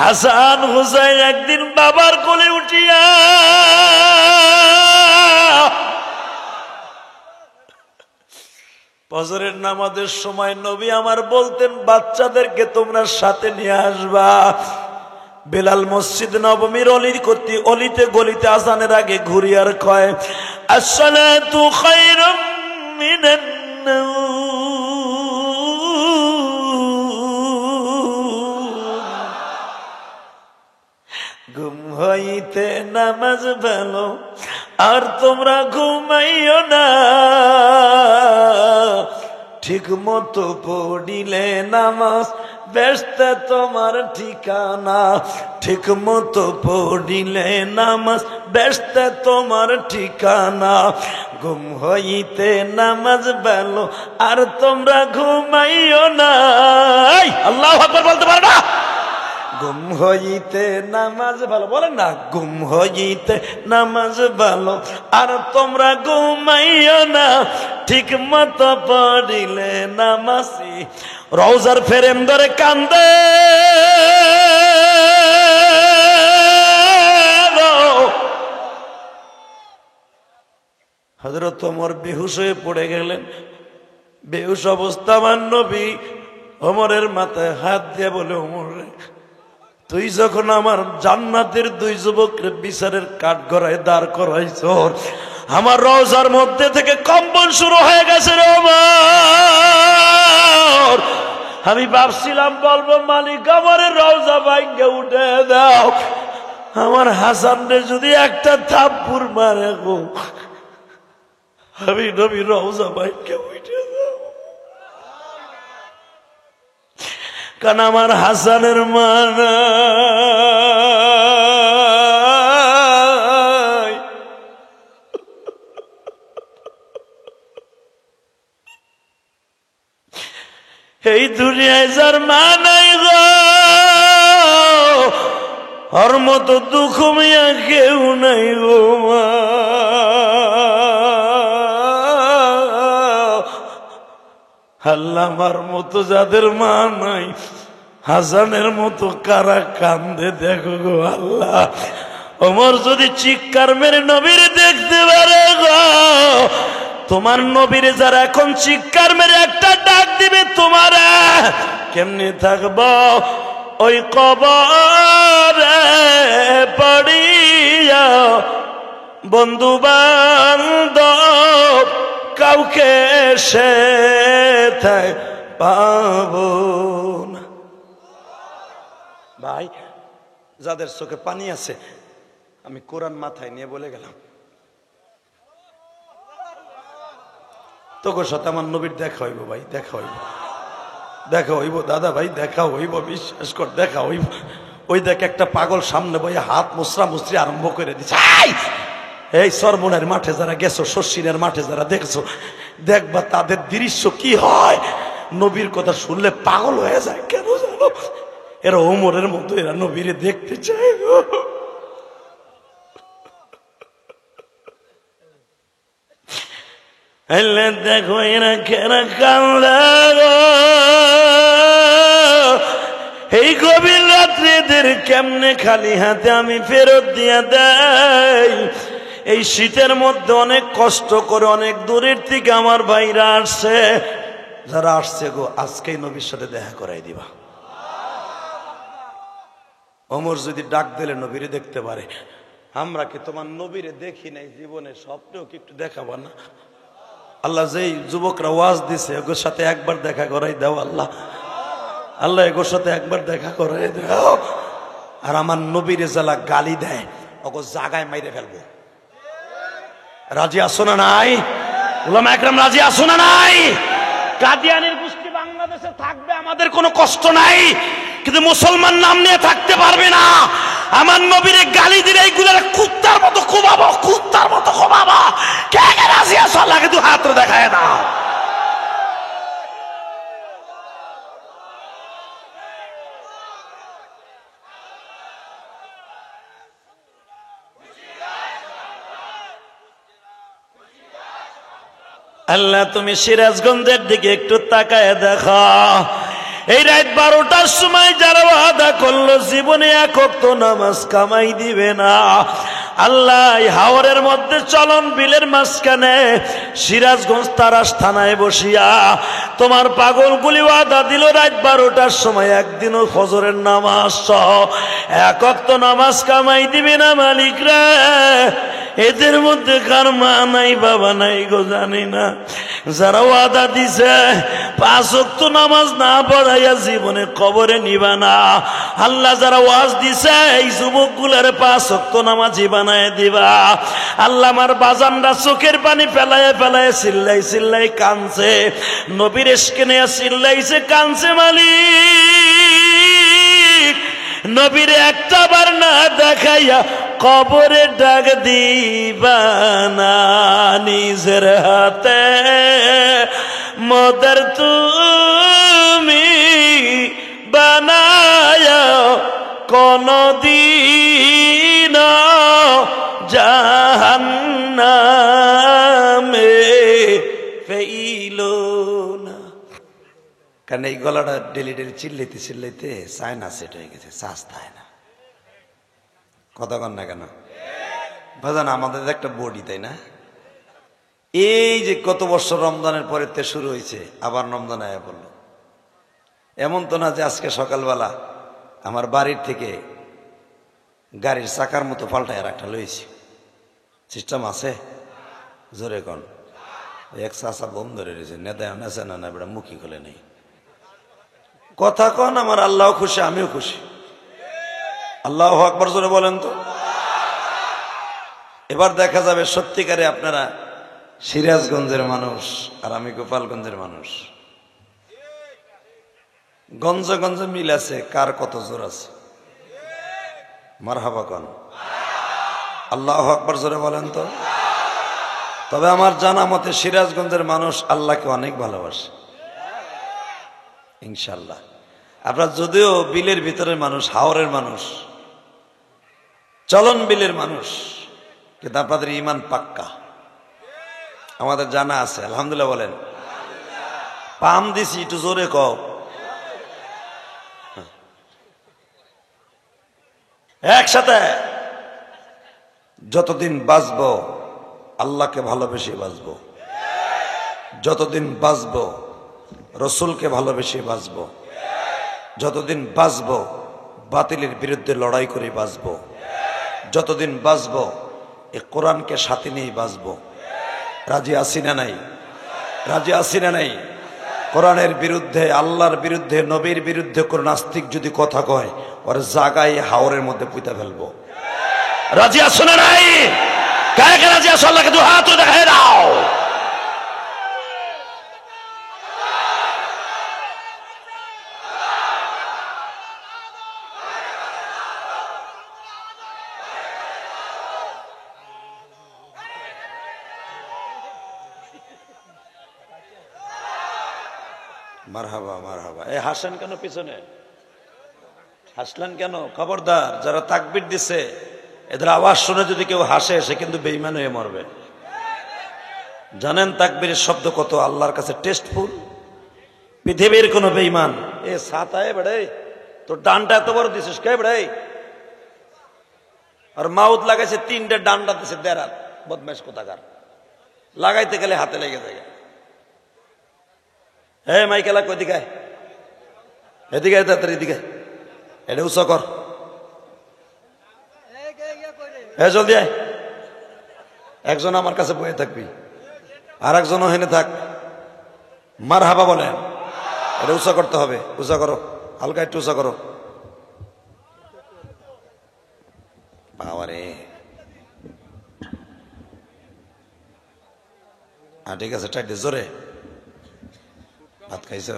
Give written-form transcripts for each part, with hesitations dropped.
হাসান হুসাইন একদিন বাবার কোলে উঠিয়া ফজরের নামাজের সময় নবী আমার বলতেন, বাচ্চাদেরকে তোমরা সাথে নিয়ে আসবা। বেলাল মসজিদ নববীর অলিতে গলিতে আজানের আগে ঘুরিয়ার কয়, আসসালাতু খায়রুম মিনান ঘুম হইতে নামাজ ভালো, আর তোমরা ঘুমাইও না। ঠিক মতো পড়িলে নামাজ বেহেশতে তোমার ঠিকানা। ঠিক মতো পড়িলে নামাজ বেহেশতে তোমার ঠিকানা। ঘুম হইতে নামাজ ভালো, আর তোমরা ঘুমাইও না। আল্লাহু আকবার বলতে পারো না? ঘুম হইতে নামাজ ভালো, বলেন না, ঘুম হইতে নামাজ ভালো, আর তোমরা ঘুমাইও না। ঠিক মতো পড়িলে নামাজি রওজার ফেরেম ধরে কান্দে। হযরত ওমর বেহুশ হয়ে পড়ে গেলেন। বেহুশ অবস্থা আমার নবী ওমরের মাথায় হাত দিয়ে বলে, ওমর, তুই যখন আমার জান্নাতের দুই যুবকের বিচারের কাঠ গড়ায় দাঁড় করাইছ, আমার রওজার মধ্যে থেকে কম্পন শুরু হয়ে গেছে রে ওমর। আমি ভাবছিলাম বলবো, মালিক আমার রওজা ভাঙ্গে উঠে দাও। আমার হাসানরে যদি একটা থাপ্পড় মারে গো, আমি নবী রওজা ভাঙ্গে উঠে দাও। কারণ আমার হাসানের মা নাই। এই দুনিয়ায় যার মা নাই গো, ওর মতো দুঃখ মিয়া কেউ নাই গো মা। আল্লাহ, আমার মতো যাদের মা নাই, হাসানের মতো কারা কান্দে দেখো গো আল্লাহ। ওমর যদি চিৎকার মেরে নবীর দেখতে পারে গো, তোমার নবীর যারা এখন চিৎকার মেরে একটা ডাক দিবে, তোমার কেমনে থাকবো ওই কবরে পড়িয়া? বন্ধু বান্ধব কাউকে সে পাবো না। ভাই, যাদের চোখে পানি আছে, আমি কোরআন মাথায় নিয়ে বলে গেলাম, তোর সাথে আমার নবীর দেখা হইব ভাই, দেখা হইব, দেখা হইব দাদা ভাই, দেখা হইব, বিশ্বাস কর, দেখা হইব। ওই দেখ একটা পাগল সামনে বইয়া হাত মুসরা মুসরি আরম্ভ করে দিচ্ছে। এই সরমনের মাঠে যারা গেছো, শশিনের মাঠে যারা দেখছো, দেখবা তাদের দৃশ্য কি হয়। নবীর কথা শুনলে পাগল হয়ে যায়। কেন জানো? এরা ওমরের মতো, এরা নবীরে দেখতে চায় গো। দেখো এরা কেনা কান্দা গো। এই গভীর রাত্রে এদের কেমনে খালি হাতে আমি ফেরত দিয়া দেই। এই শীতের মধ্যে অনেক কষ্ট করে অনেক দূরের থেকে আমার ভাইরা আসছে। যারা আসছে গো, আজকেই নবীর সাথে দেখা করাই দিবা। ওমর যদি ডাক দিলে নবীরে দেখতে পারে। আমরা কি তোমার নবীরে দেখি নাই জীবনে? স্বপ্নেও কি একটু দেখাবো না? আল্লাহ, যেই যুবকরা ওয়াজ দিছে ওর সাথে একবার দেখা করাই দাও আল্লাহ। আল্লাহ, এগোর সাথে একবার দেখা করাই দাও। আর আমার নবীরে যারা গালি দেয়, ওগো জাগায় মাইরে ফেলবো। রাজি আসো না নাই? উলামা একরাম রাজি আসো না নাই? কাদিয়ানির গোষ্ঠী বাংলাদেশে থাকবে, আমাদের কোনো কষ্ট নাই, কিন্তু মুসলমান নাম নিয়ে থাকতে পারবে না। আমার নবীরে গালি দিলে এইগুলার কুত্তার মতো কোবাবো, কুত্তার মতো কোবাবো। কে কে রাজি আসো? আল্লাহকে দু হাত দেখায় দাও। আল্লাহ, তুমি সিরাজগঞ্জের দিকে একটু তাকায় দেখো। এই রাত 12টার সময় যারা ওয়াদা করলো জীবনে এক ওয়াক্ত নামাজ কামাই দিবে না, আল্লাহ হাওরের মধ্যে চলন বিলের মাঝখানে সিরাজগঞ্জ তারাস থানায় বসিয়া তোমার পাগলগুলি ওয়াদা দিল রাত 12টার সময় একদিনও ফজরের নামাজ সহ এক ওয়াক্ত নামাজ কামাই দিবে না। মালিক রে, এদের মধ্যে কার মা নাই বাবা নাই গো জানি না, যারা ওয়াদা দিছে 5 ওয়াক্ত নামাজ না পড়াইয়া জীবনে কবরে নিবা না, আল্লাহ যারা ওয়াজ দিছে এই যুবকগুলার 5 ওয়াক্ত নামাজি বানায় দিবা। আল্লাহ আমার বাজানরা চোখের পানি ফেলায় ফেলায় চিল্লাই চিল্লাই কানছে, নবীর ইশকে নিয়ে চিল্লাইছে কানছে। মালিক নবীর একটা বার না দেখাইয়া কবরে ডাক দিবা না, নিজের হাতে মদের তুমি বানায়া কোনদিন জাহান্নামে ফেইলো না। কারণ এই গলাটা ডেলি ডেলি চিল্লাইতে চিল্লাইতে সাইনা সেট হয়ে গেছে, শ্বাস থাকে না। কথা কন না কেন বাজান? আমাদের একটা বডি, তাই না? এই যে কত বছর রমজানের পরের তে শুরু হয়েছে, আবার রমজান আয়া পড়ল। এমন তো না যে আজকে সকালবেলা আমার বাড়ির থেকে গাড়ির চাকার মতো পাল্টায় একটা লইছি। সিস্টেম আছে? জোরে কন। এক চাষা বোম ধরে রয়েছে, নেতায় নেছে না না, বেটা মুখী খুলে নেই। কথা কন, আমার আল্লাহ খুশি, আমিও খুশি। আল্লাহু আকবার জোরে বলেন তো। এবার দেখা যাবে সত্যিকারে আপনারা সিরাজগঞ্জের মানুষ আর আমি গোপালগঞ্জের মানুষ। গঞ্জে গঞ্জে মিল আছে, কার কত জোর আছে। মারহাবা কন, আল্লাহু আকবার জোরে বলেন তো। তবে আমার জানা মতে সিরাজগঞ্জের মানুষ আল্লাহকে অনেক ভালোবাসে ইনশাল্লাহ। আপনারা যদিও বিলের ভিতরের মানুষ, হাওরের মানুষ, চলন বিলের মানুষ, কিন্তু আপনাদের ঈমান পাক্কা আমাদের জানা আছে। আলহামদুলিল্লাহ বলেন। পাম দিছি একটু জোরে কও। একসাথে যতদিন বাঁচবো আল্লাহকে ভালোবেসে বাঁচবো, যতদিন বাঁচবো রসুলকে ভালোবেসে বাঁচবো, যতদিন বাঁচবো বাতিলের বিরুদ্ধে লড়াই করে বাঁচবো, যতদিন বাঁচবো এই কোরআনকে সাথে নিয়ে বাঁচবো। রাজি আছি না নাই? রাজি আছি না নাই? কোরআনের বিরুদ্ধে, আল্লাহর বিরুদ্ধে, নবীর বিরুদ্ধে কোন নাস্তিক যদি কথা কয় ওর জায়গায় হাওরের মধ্যে পুঁতে ফেলবো। রাজি আছো না নাই? কাকে কে রাজি আছো? আল্লাহকে দু হাত দেখায় দাও। মারহাবা মারহাবা। এই হাসেন কেন? পিছনে হাসলেন কেন? খবরদার, যারা তাকবীর দিছে এদের আওয়াজ শুনে যদি কেউ হাসে সে কিন্তু বেঈমান হয়ে মরবে। জানেন তাকবীরের শব্দ কত আল্লাহর কাছে টেস্টফুল? পৃথিবীর কোন বেঈমান এ সাতায় বেড়ে তোর ডানটা এত বড় দিছিস কে বেড়ে? আর মাউথ লাগাইছে 3টে ডান্ডা দিছে দেড়াত, বদমাইশ কোথাকার। লাগাইতে গেলে হাতে লেগে যায়। হে মাইকেলা কদিকে এদিকে তাড়াতাড়ি এদিকে, এটা উঁচা কর। হ্যাঁ জলদি আয়। একজন আমার কাছে বয়ে থাকবি, আর একজন ওখানে থাক। মারহাবা বলেন। এটা উঁচা করতে হবে। উঁচা করো, হালকা একটু উঁচা করো। বাবারে, হ্যাঁ ঠিক আছে, টাইট জোরে। ভাত খাইছ?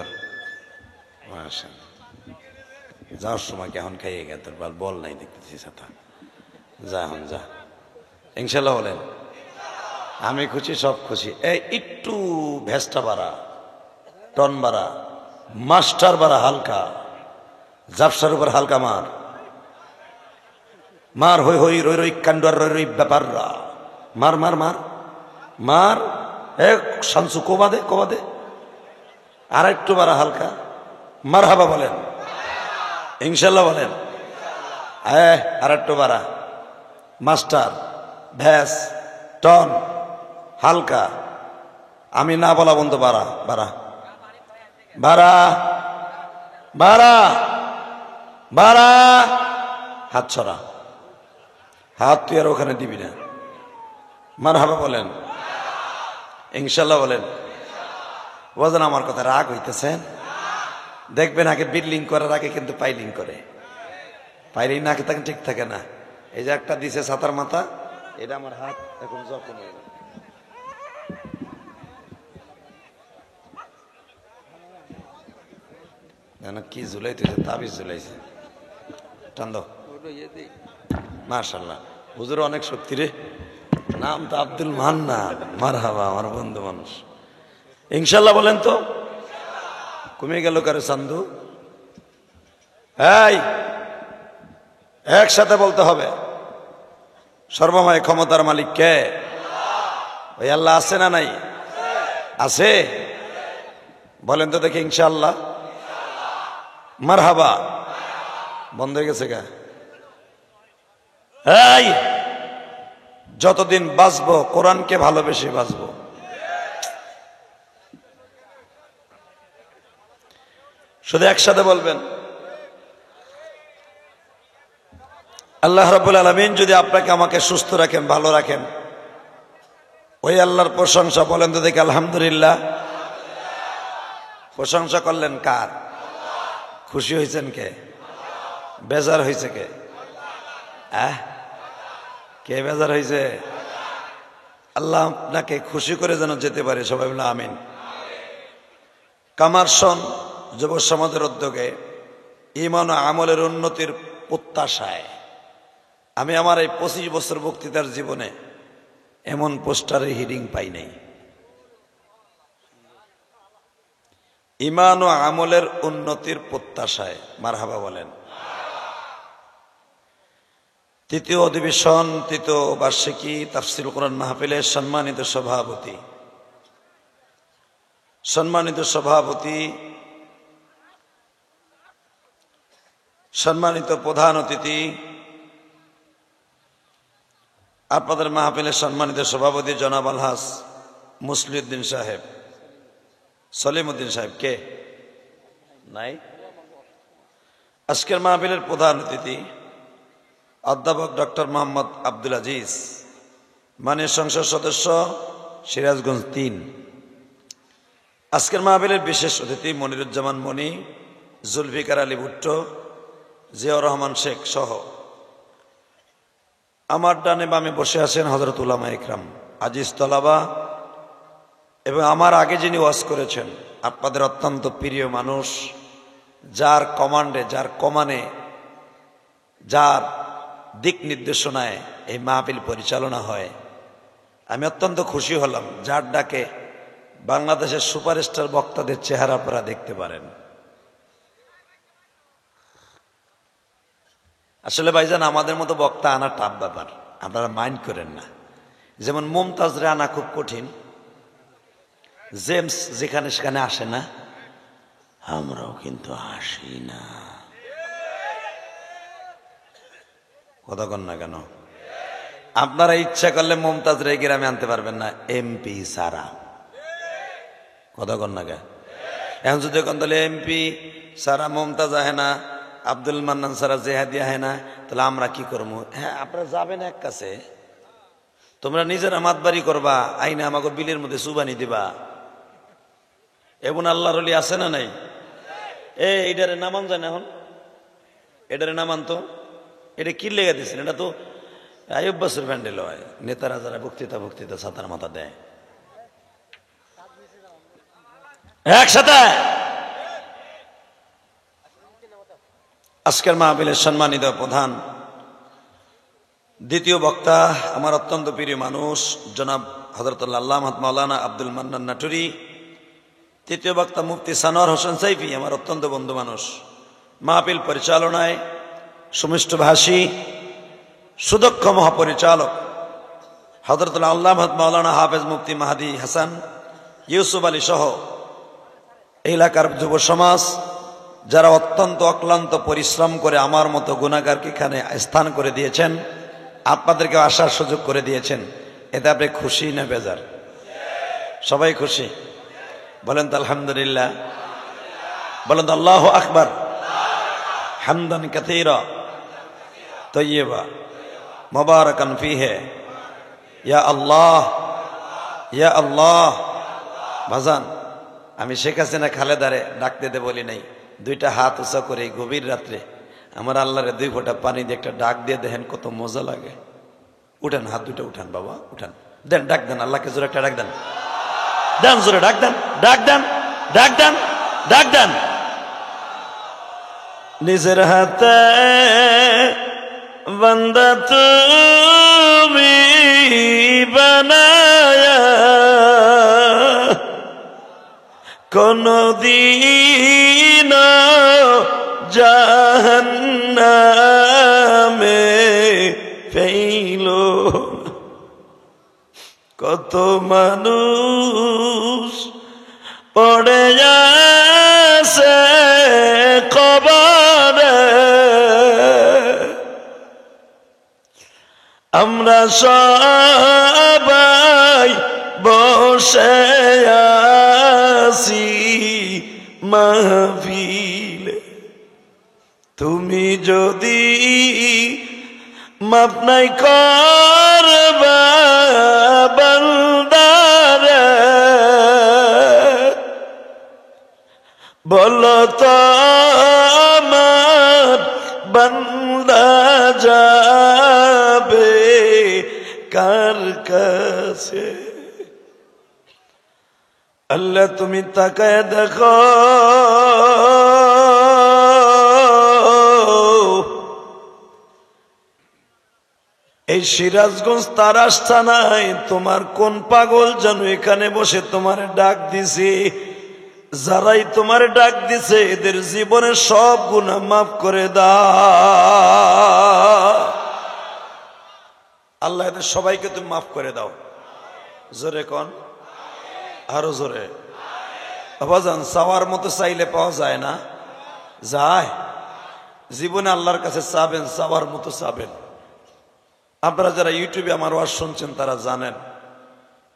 যাওয়ার সময় কেমন খাইয়ে গে? তোর বল নাই দেখতেছি সাথা। যা এখন যা, ইনশাল্লাহ বলেন। আমি খুশি, সব খুশি। এই একটু ভেস্টা বাড়া, টন বাড়া, মাস্টার বাড়া হালকা, জাপসার উপর হালকা মার মার, হই হই রই রই কান্ডার রই রই ব্যাপাররা, মার মার মার মার। এক শামসু কোবা দে, কোবা দে। আর একটু বাড়া হালকা, মারহাবা বলেন, ইনশাল্লাহ বলেন। আর একটু বাড়া, মাস্টার, ভ্যাস, টন, হালকা, আমি না বলা বন্ধু, বাড়া বাড়া বাড়া বাড়া বাড়া, হাত ছড়া, হাত তুই আর ওখানে দিবি না। মারহাবা বলেন, ইনশাল্লাহ বলেন। বোঝেন আমার কথা, রাগ হইতেছেন? দেখবেন আগে বিল্ডিং করার আগে কিন্তু পাইলিং করে, পাইলিং না থাকে ঠিক থাকে না। এই যে একটা দিছে ছাতার মাথা, এটা আমার হাত এখন যখন কি ঝুলাইতে, তাবিজ ঝুলাইছে, টান দাও। মাশাআল্লাহ, হুজুর অনেক শক্তি রে। নাম তো আব্দুল মান্নান। মারহাবা, আমার বন্ধু মানুষ। ইনশাল্লাহ বলেন তো। কমে গেল কারে চান্দু? এই একসাথে বলতে হবে, সর্বময় ক্ষমতার মালিক কে? ওই আল্লাহ আছে না নাই? আছে, বলেন তো দেখি ইনশাআল্লাহ। মারহাবা, বন্ধ হয়ে গেছে গা? এই যতদিন বাঁচবো কোরআনকে ভালোবেসে বাঁচবো। শুধু একসাথে বলবেন, আল্লাহ রাব্বুল আলামিন যদি আপনাকে আমাকে সুস্থ রাখেন, ভালো রাখেন, ওই আল্লাহর প্রশংসা বলেন তো দেখি আলহামদুলিল্লাহ। প্রশংসা করলেন কার? খুশি হয়েছেন কে? বেজার হয়েছে কে? কে বেজার হয়েছে? আল্লাহ আপনাকে খুশি করে যেন যেতে পারে, সবাই বলে আমিন। কামারশন যুব সমাজের উদ্যোগে ঈমান ও আমলের উন্নতির প্রত্যাশায় আমি আমার এই 25 বছর বক্তৃতার জীবনে এমন পোস্টারে হিডিং পাই নাই। ঈমান ও আমলের উন্নতির প্রত্যাশায়, মারহাবা বলেন। তৃতীয় অধিবেশন, তৃতীয় বার্ষিকী তাফসীর কোরআন মাহফিলের সম্মানিত সভাপতি, সম্মানিত প্রধান অতিথি, আপনাদের মাহফিলের সম্মানিত সভাপতি জনাব আলহাজ মুসলিউদ্দিন সাহেব, সলিমউদ্দিন সাহেব, কে নাই? আজকের মাহফিলের প্রধান অতিথি অধ্যাপক ডক্টর মোহাম্মদ আব্দুল আজিজ, মাননীয় সংসদ সদস্য সিরাজগঞ্জ 3। আজকের মাহফিলের বিশেষ অতিথি মনিরুজ্জামান মনি, জুলফিকার আলী ভুট্টো, জিয়াউর রহমান শেখ সহ আমার ডানে বামে বসে আছেন হযরত উলামা ইকরাম, আজিজ তলাবা, এবং আমার আগে যিনি ওয়াজ করেছেন আপনাদের অত্যন্ত প্রিয় মানুষ, যার কমান্ডে, যার কমানে, যার দিক নির্দেশনায় এই মাহফিল পরিচালনা হয়। আমি অত্যন্ত খুশি হলাম, যার ডাকে বাংলাদেশের সুপারস্টার বক্তাদের চেহারা আপনারা দেখতে পারেন। আসলে ভাইজান, আমাদের মতো বক্তা আনা টাফ ব্যাপার, আপনারা মাইন্ড করেন না। যেমন মুমতাজরে আনা খুব কঠিন, জেমস যেখানে সেখানে আসে না, আমরাও কিন্তু আসি না। কথা কন না কেন? আপনারা ইচ্ছা করলে মুমতাজরে গ্রামে আনতে পারবেন না, এমপি সারা। কথা কন না কেন? এখন যদি এখন তাহলে এমপি সারা মুমতাজ আহে না, আব্দুল মান্নান সারা জেহাদি আহে না, তাহলে আমরা কি করবো? হ্যাঁ, আপনারা যাবেন এক কাছে, তোমরা নিজেরা মাতবাড়ি করবা, আইনে আমাকে বিলের মধ্যে সুবানি দিবা। এমন আল্লাহর ওলি আছে না নাই? এইটারে নামান যায় না, এখন এটারে নামান তো। এটা কি লেগে দিচ্ছেন? এটা তো আইয়ুব বাসুর প্যান্ডেল হয়, নেতারা যারা বক্তৃতা ছাতার মাথা দেয় একসাথে। আজকের মাহফিলের সম্মানিত প্রধান দ্বিতীয় বক্তা, আমার অত্যন্ত প্রিয় মানুষ জনাব হযরত আল্লামা মাওলানা আব্দুল মান্নান নাটুরি। তৃতীয় বক্তা মুফতি সানোয়ার হোসেন সাইফি, আমার অত্যন্ত বন্ধু মানুষ। মাহফিল পরিচালনায় সুমিষ্ট ভাষী, সুদক্ষ মহাপরিচালক হযরত আল্লামা মাওলানা হাফেজ মুফতি মাহদি হাসান ইউসুফ আলী সহ এলাকার যুব সমাজ, যারা অত্যন্ত অক্লান্ত পরিশ্রম করে আমার মতো গুনাহগারকে এখানে স্থান করে দিয়েছেন, আপনাদেরকে আসার সুযোগ করে দিয়েছেন, এতে আপনি খুশি না বেজার? সবাই খুশি? বলেন তো আলহামদুলিল্লাহ, বলেন তো আল্লাহু আকবার, হামদান কাসীরা তাইয়্যিবা মুবারাকান ফীহি, ইয়া আল্লাহ ইয়া আল্লাহ। ভাজান, আমি শেখ হাসিনা খালেদারে ডাক দিতে বলি নাই, দুইটা হাত উঁচা করে গভীর রাত্রে আমার আল্লাহরে 2 ফোঁটা পানি দিয়ে একটা ডাক দিয়ে দেখেন কত মজা লাগে। উঠান, হাত দুটো উঠান বাবা, উঠান, দেন ডাক দেন, আল্লাহকে জোরে একটা ডাক দেন, দেন জোরে ডাক দেন, ডাক দেন, ডাক দেন, ডাক দেন। নিজের হাতে বান্দা তুমি বানায়া, কোনদিন জাহান্নামে ফেইলো। কত মানুষ পড়ে আছে কবরে, আমরা সবাই বসে আছি মাহফিলে। তুমি যদি মাফ নাই করবা বান্দারে, বলো তো আমার বান্দা যাবে কার কাছে? আল্লাহ তুমি তাকায় দেখো, এই সিরাজগঞ্জ তারাস থানায় তোমার কোন পাগল যেন এখানে বসে তোমার ডাক দিছে। যারাই তোমার ডাক দিছে এদের জীবনের সব গুনাহ মাফ করে দাও আল্লাহ, এদের সবাইকে তুমি মাফ করে দাও। জোরে কোন, আরো জোরে। বাবাজান, চাওয়ার মতো চাইলে পাওয়া যায় না? যায়। জীবনে আল্লাহর কাছে চাবেন, চাওয়ার মতো চাবেন। আপনারা যারা ইউটিউবে আমার ওয়াজ শুনছেন তারা জানেন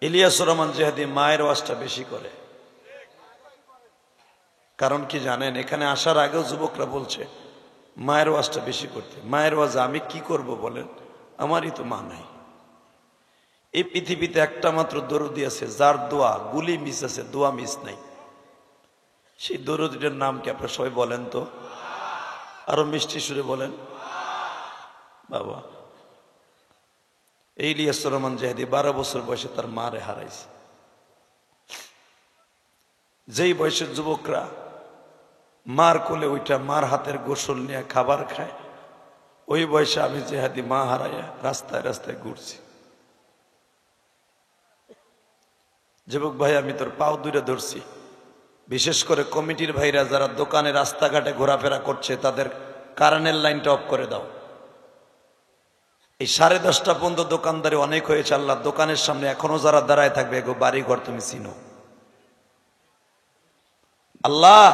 ইলিয়াসুর রহমান জিহাদি মায়ের ওয়াজটা বেশি করে। কারণ কি জানেন, এখানে আসার আগেও যুবকরা বলছে মায়ের ওয়াজটা বেশি করতে। মায়ের ওয়াজ আমি কি করব বলেন, আমারই তো মা নাই। এই পৃথিবীতে একটা মাত্র দরুদি আছে যার দোয়া গুলি মিস আছে, দোয়া মিস নাই। সেই দরুদিটার নাম কি আপনারা সবাই বলেন তো? আরো মিষ্টি সুরে বলেন বাবা। এই ইলিয়াসুর রহমান জিহাদি 12 বছর বয়সে তার মারে হারাইছে। যেই বয়সের যুবকরা মার কোলে ওইটা মার হাতের গোসল নিয়ে খাবার খায়, ওই বয়সে আমি জিহাদি মা হারাইয়া রাস্তায় রাস্তায় ঘুরছি। যুবক ভাই, আমি তোর পাও দুইটা ধরছি। বিশেষ করে কমিটির ভাইরা যারা দোকানে রাস্তাঘাটে ঘোরাফেরা করছে তাদের কারেন্টের লাইনটা অফ করে দাও। এই 10:30 পর্যন্ত দোকানদারি অনেক হয়েছে। আল্লাহ, দোকানের সামনে এখনো যারা দাঁড়ায় থাকবে এগো বাড়ি ঘর তুমি চিনো। আল্লাহ,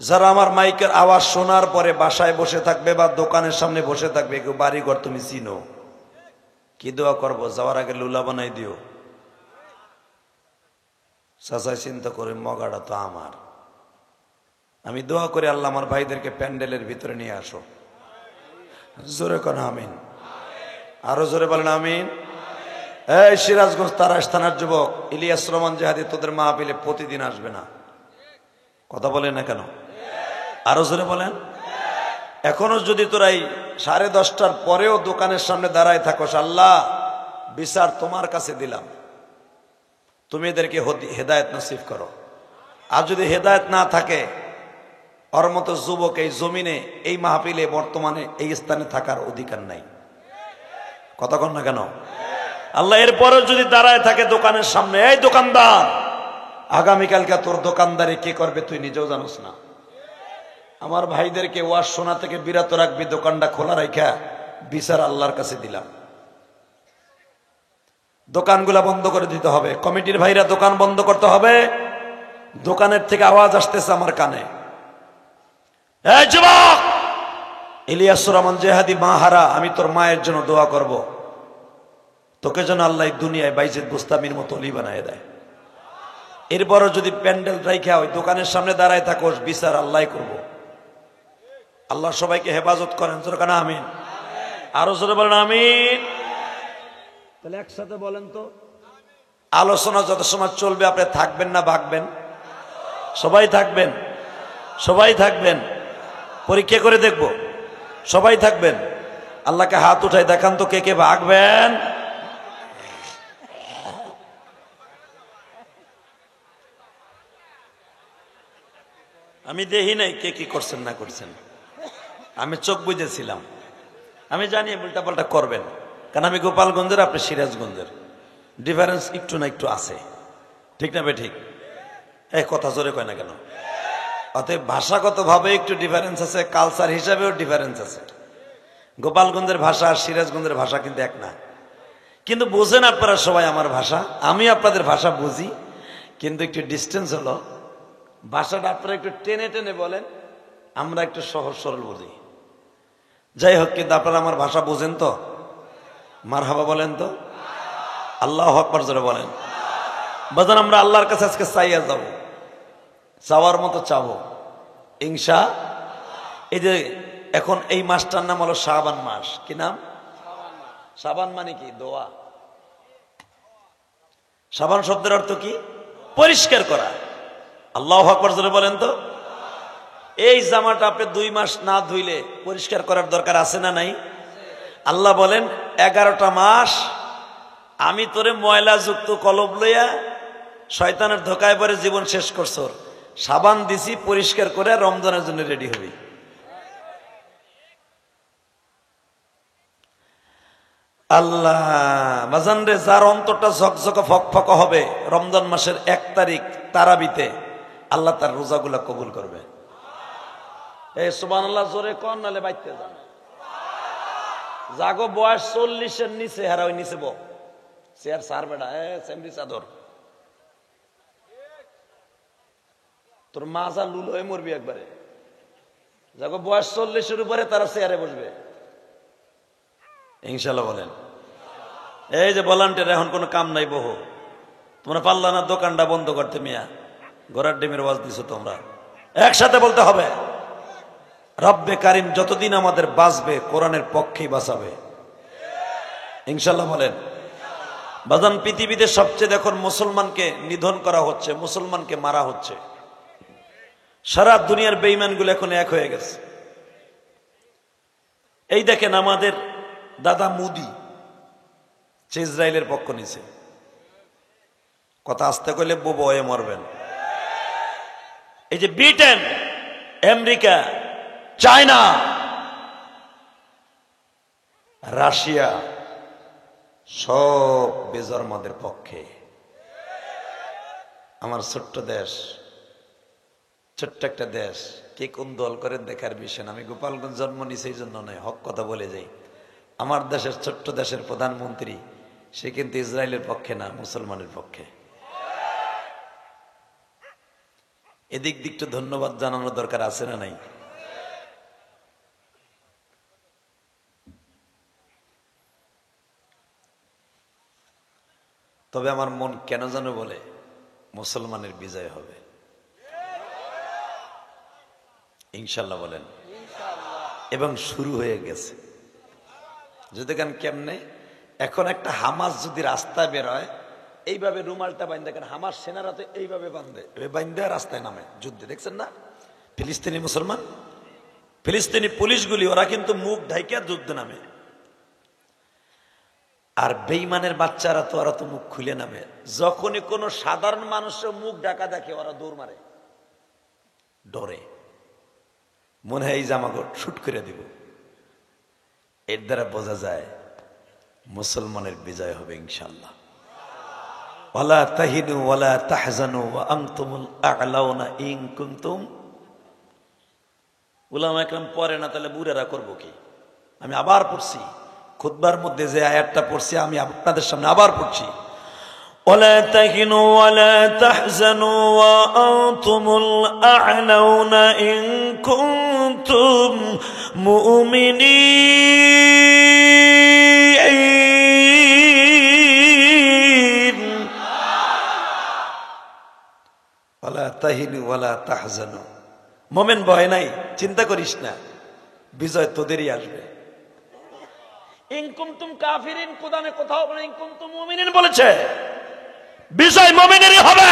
যারা আমার মাইকের আওয়াজ শোনার পরে বাসায় বসে থাকবে বা দোকানের সামনে বসে থাকবে এগো বাড়ি ঘর তুমি চিনো। কি দোয়া করবো? যাওয়ার আগে লুলা বানাই দিও। চাচাই চিন্তা করে মগাটা তো আমার। আমি দোয়া করে আল্লাহ আমার ভাইদেরকে প্যান্ডেলের ভিতরে নিয়ে আসো। জোরে কোন আমিন, আরো জোরে বলেন আমিন। এই সিরাজগঞ্জ তারাস থানার যুবক ইলিয়াস রহমান জিহাদি তোদের মাহফিলে প্রতিদিন আসবে না? কথা বলেন না কেন? আরো জোরে বলেন। এখনো যদি তোরা এই 10:30টার পরেও দোকানের সামনে দাঁড়ায় থাকো, আল্লাহ বিচার তোমার কাছে দিলাম, তুমি এদেরকে হেদায়েত নসিব করো। আর যদি হেদায়েত না থাকে, ওর মতো যুবক এই জমিনে এই মাহফিলে বর্তমানে এই স্থানে থাকার অধিকার নাই। কথা কন না কেন? আল্লাহ এরপরেও যদি দাঁড়ায় থাকে দোকানের সামনে, এই দোকানদার, আগামীকালকে তোর দোকানদারি কে করবে তুই নিজেও জানোস না। আমার ভাইদেরকে ওয়াজ শোনা থেকে বিরত রাখবি, দোকানটা খোলা রাখা বিচার আল্লাহর কাছে দিলাম। দোকানগুলা বন্ধ করে দিতে হবে। কমিটির ভাইরা দোকান বন্ধ করতে হবে। দোকানের থেকে আওয়াজ আসতেছে আমার কানে, এই যুবক ইলিয়াসুর রহমান জেহাদি মাহারা, আমি তোর মায়ের জন্য দোয়া করব, তোকে যেন আল্লাহ দুনিয়ায় বাইজিদ বুস্তামির মতো অলি বানায় দেয়। এরপরও যদি প্যান্ডেল রাইখা ওই দোকানের সামনে দাঁড়ায় থাকোস, বিচার আল্লাহ করব। আল্লাহ সবাইকে হেফাজত করেন, জোরে কানা আমিন। আরো জোরে বলেন আমিন। তাহলে একসাথে বলেন তো, আলোচনা যত সময় চলবে আপনি থাকবেন না ভাগবেন? সবাই থাকবেন, সবাই থাকবেন। পরীক্ষা করে দেখব, সবাই থাকবেন। আল্লাহকে হাত উঠাই দেখান তো কে কে ভাগবেন। আমি দেখি নাই কে কি করছেন না করছেন, আমি চোখ বুঝেছিলাম। আমি জানি উল্টা পাল্টা করবেন, কারণ আমি গোপালগঞ্জের, আপনি সিরাজগঞ্জের, ডিফারেন্স একটু না একটু আছে, ঠিক না বে ঠিক? এই কথা জোরে কয় না কেন? অতএব ভাষাগত ভাবে একটু ডিফারেন্স আছে, কালচার হিসাবেও ডিফারেন্স আছে। গোপালগঞ্জের ভাষা আর সিরাজগঞ্জের ভাষা কিন্তু এক না, কিন্তু বোঝেন আপনারা সবাই আমার ভাষা, আমি আপনাদের ভাষা বুঝি, কিন্তু একটু ডিস্টেন্স হলো। ভাষাটা আপনারা একটু টেনে টেনে বলেন, আমরা একটু সহজ সরল বুঝি। যাই হোক, কিন্তু আপনারা আমার ভাষা বুঝেন তো? মারহাবা বলেন তো, আল্লাহু আকবার জোরে বলেন। বাজান আমরা আল্লাহর কাছে আজকে চাইয়া যাব, চাওয়ার মতো চাবো ইনশা। এই যে এখন এই মাসটার নাম হলো শাবান মাস। কি নাম? শাবান মানে কি? দোয়া। শাবান শব্দের অর্থ কি? পরিষ্কার করা। আল্লাহু আকবার জোরে বলেন তো। এই জামাটা আপনি 2 মাস না ধুইলে পরিষ্কার করার দরকার আছে না নাই? আল্লাহ বলেন 11টা মাস আমি তোরে ময়লা যুক্ত কলব লইয়া শয়তানের ধোকায় পরে জীবন শেষ করছ, সাবান দিছি পরিষ্কার করে রমজানের জন্য রেডি হবি। আল্লাহ বাজান রে, যার অন্তরটা ঝকঝকে ফকফক হবে রমজান মাসের 1 তারিখ তারাবিতে, আল্লাহ তার রোজাগুলা কবুল করবে। এই সুবহানাল্লাহ জোরে কোন, নালে বাইতে যান। জাগো বয়স 40-এর নিচে, হারা ওই নিচে বো চেয়ার সার বেড়া, সেমরি চাদর, তোর মাজা লুল হয়ে মরবি একবারে। যাগো বয়স 40-এর উপরে তারা চেয়ারে বসবে ইনশাল্লাহ বলেন। এই যে ভলান্টিয়ার, এখন কোনো কাম নাই, বহু তোমরা পারলা না দোকানটা বন্ধ করতে, মিয়া ঘোড়ার ডিমের ওয়াজ দিছো তোমরা। একসাথে বলতে হবে, রব্বে কারিম যতদিন আমাদের বাঁচবে কোরআনের পক্ষেই বাঁচাবে ইনশাল্লাহ বলেন। বাজান পৃথিবীতে সবচেয়ে দেখুন মুসলমানকে নিধন করা হচ্ছে, মুসলমানকে মারা হচ্ছে। সারা দুনিয়ার বেঈমানগুলো এখন এক হয়ে গেছে। এই দেখেন আমাদের দাদা মোদি সে ইসরায়েলের পক্ষ নিছে, কথা আসতে কইলে বয়ে মরবেন। এই যে ব্রিটেন, আমেরিকা, চায়না, রাশিয়া সব বেজন্মাদের পক্ষে। আমার ছোট্ট দেশ, ছোট্ট একটা দেশ, কে কোন দল করেন দেখার বিষয় না। আমি গোপালগঞ্জ জন্ম নিছি এই জন্য নয়, হক কথা বলে যাই। আমার দেশের ছোট্ট দেশের প্রধানমন্ত্রী সে কিন্তু ইসরায়েলের পক্ষে না, মুসলমানের পক্ষে। এদিক দিকটা ধন্যবাদ জানানোর দরকার আছে না নাই? তবে আমার মন কেন যেন বলে মুসলমানের বিজয় হবে ইনশাল্লাহ বলেন। এবং শুরু হয়ে গেছে। যদি কেন কেমনে, এখন একটা হামাস যদি রাস্তায় বেরোয় এইভাবে রুমালটা বান্ধে, দেখেন হামাস সেনারা তো এইভাবে বান্ধে, বান্ধে রাস্তায় নামে যুদ্ধে, দেখছেন না? ফিলিস্তিনি মুসলমান, ফিলিস্তিনি পুলিশগুলি ওরা কিন্তু মুখ ঢাইকে যুদ্ধ নামে। আর বেঈমানের বাচ্চারা তো ওরা তো মুখ খুলে নামে। যখনই কোনো সাধারণ মানুষের মুখ ঢাকা দেখে ওরা দৌড় মারে, ডরে, মনে হয় এই জামাগট শুট করে দিব। এর দ্বারা বোঝা যায় মুসলমানের বিজয় হবে ইনশাআল্লাহ। ওয়ালা তাহিনু ওয়ালা তাহজানু ওয়া আনতুমুল আ'লাউনা ইন কুনতুম। উলামা একরাম পড়ে না, তাহলে বুড়ারা করবো কি? আমি আবার পড়ছি খুতবার মধ্যে যে আয়াতটা পড়ছি, আমি আপনাদের সামনে আবার পড়ছি। ولا تهنوا ولا تحزنوا وأنتم الأعلون إن كنتم مؤمنين ولا تهنوا ولا تحزنوا মোমেন ভয় নাই, চিন্তা করিস না, বিজয় তোদেরই আসবে। ইন কুনতুম কাফিরিন, কোরআনে কোথাও বলে ইন কুনতুম মুমিনিন বলেছে, বিজয় মুমিনেরই হবে।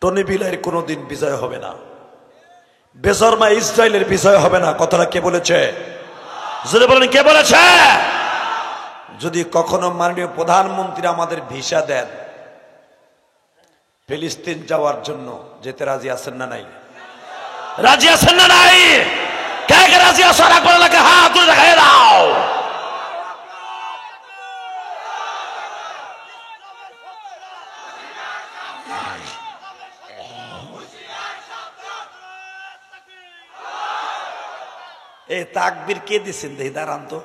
টনি বিলাইয়ের কোনোদিন বিজয় হবে না, বেজরমা ইসরায়েলের বিজয় হবে না। কথাটা কে বলেছে? যদি বলেন কে বলেছে? যদি কখনো মাননীয় প্রধানমন্ত্রী আমাদের ভিসা দেন ফিলিস্তিন যাওয়ার জন্য, যেতে রাজি আছেন না নাই? রাজি আছেন না নাই? কে কে রাজি আছেন একবার লাগে হাত তুলে দেখাই দাও। এই তাকবীর কে দিচ্ছেন? দেখি দাঁড়ান তো,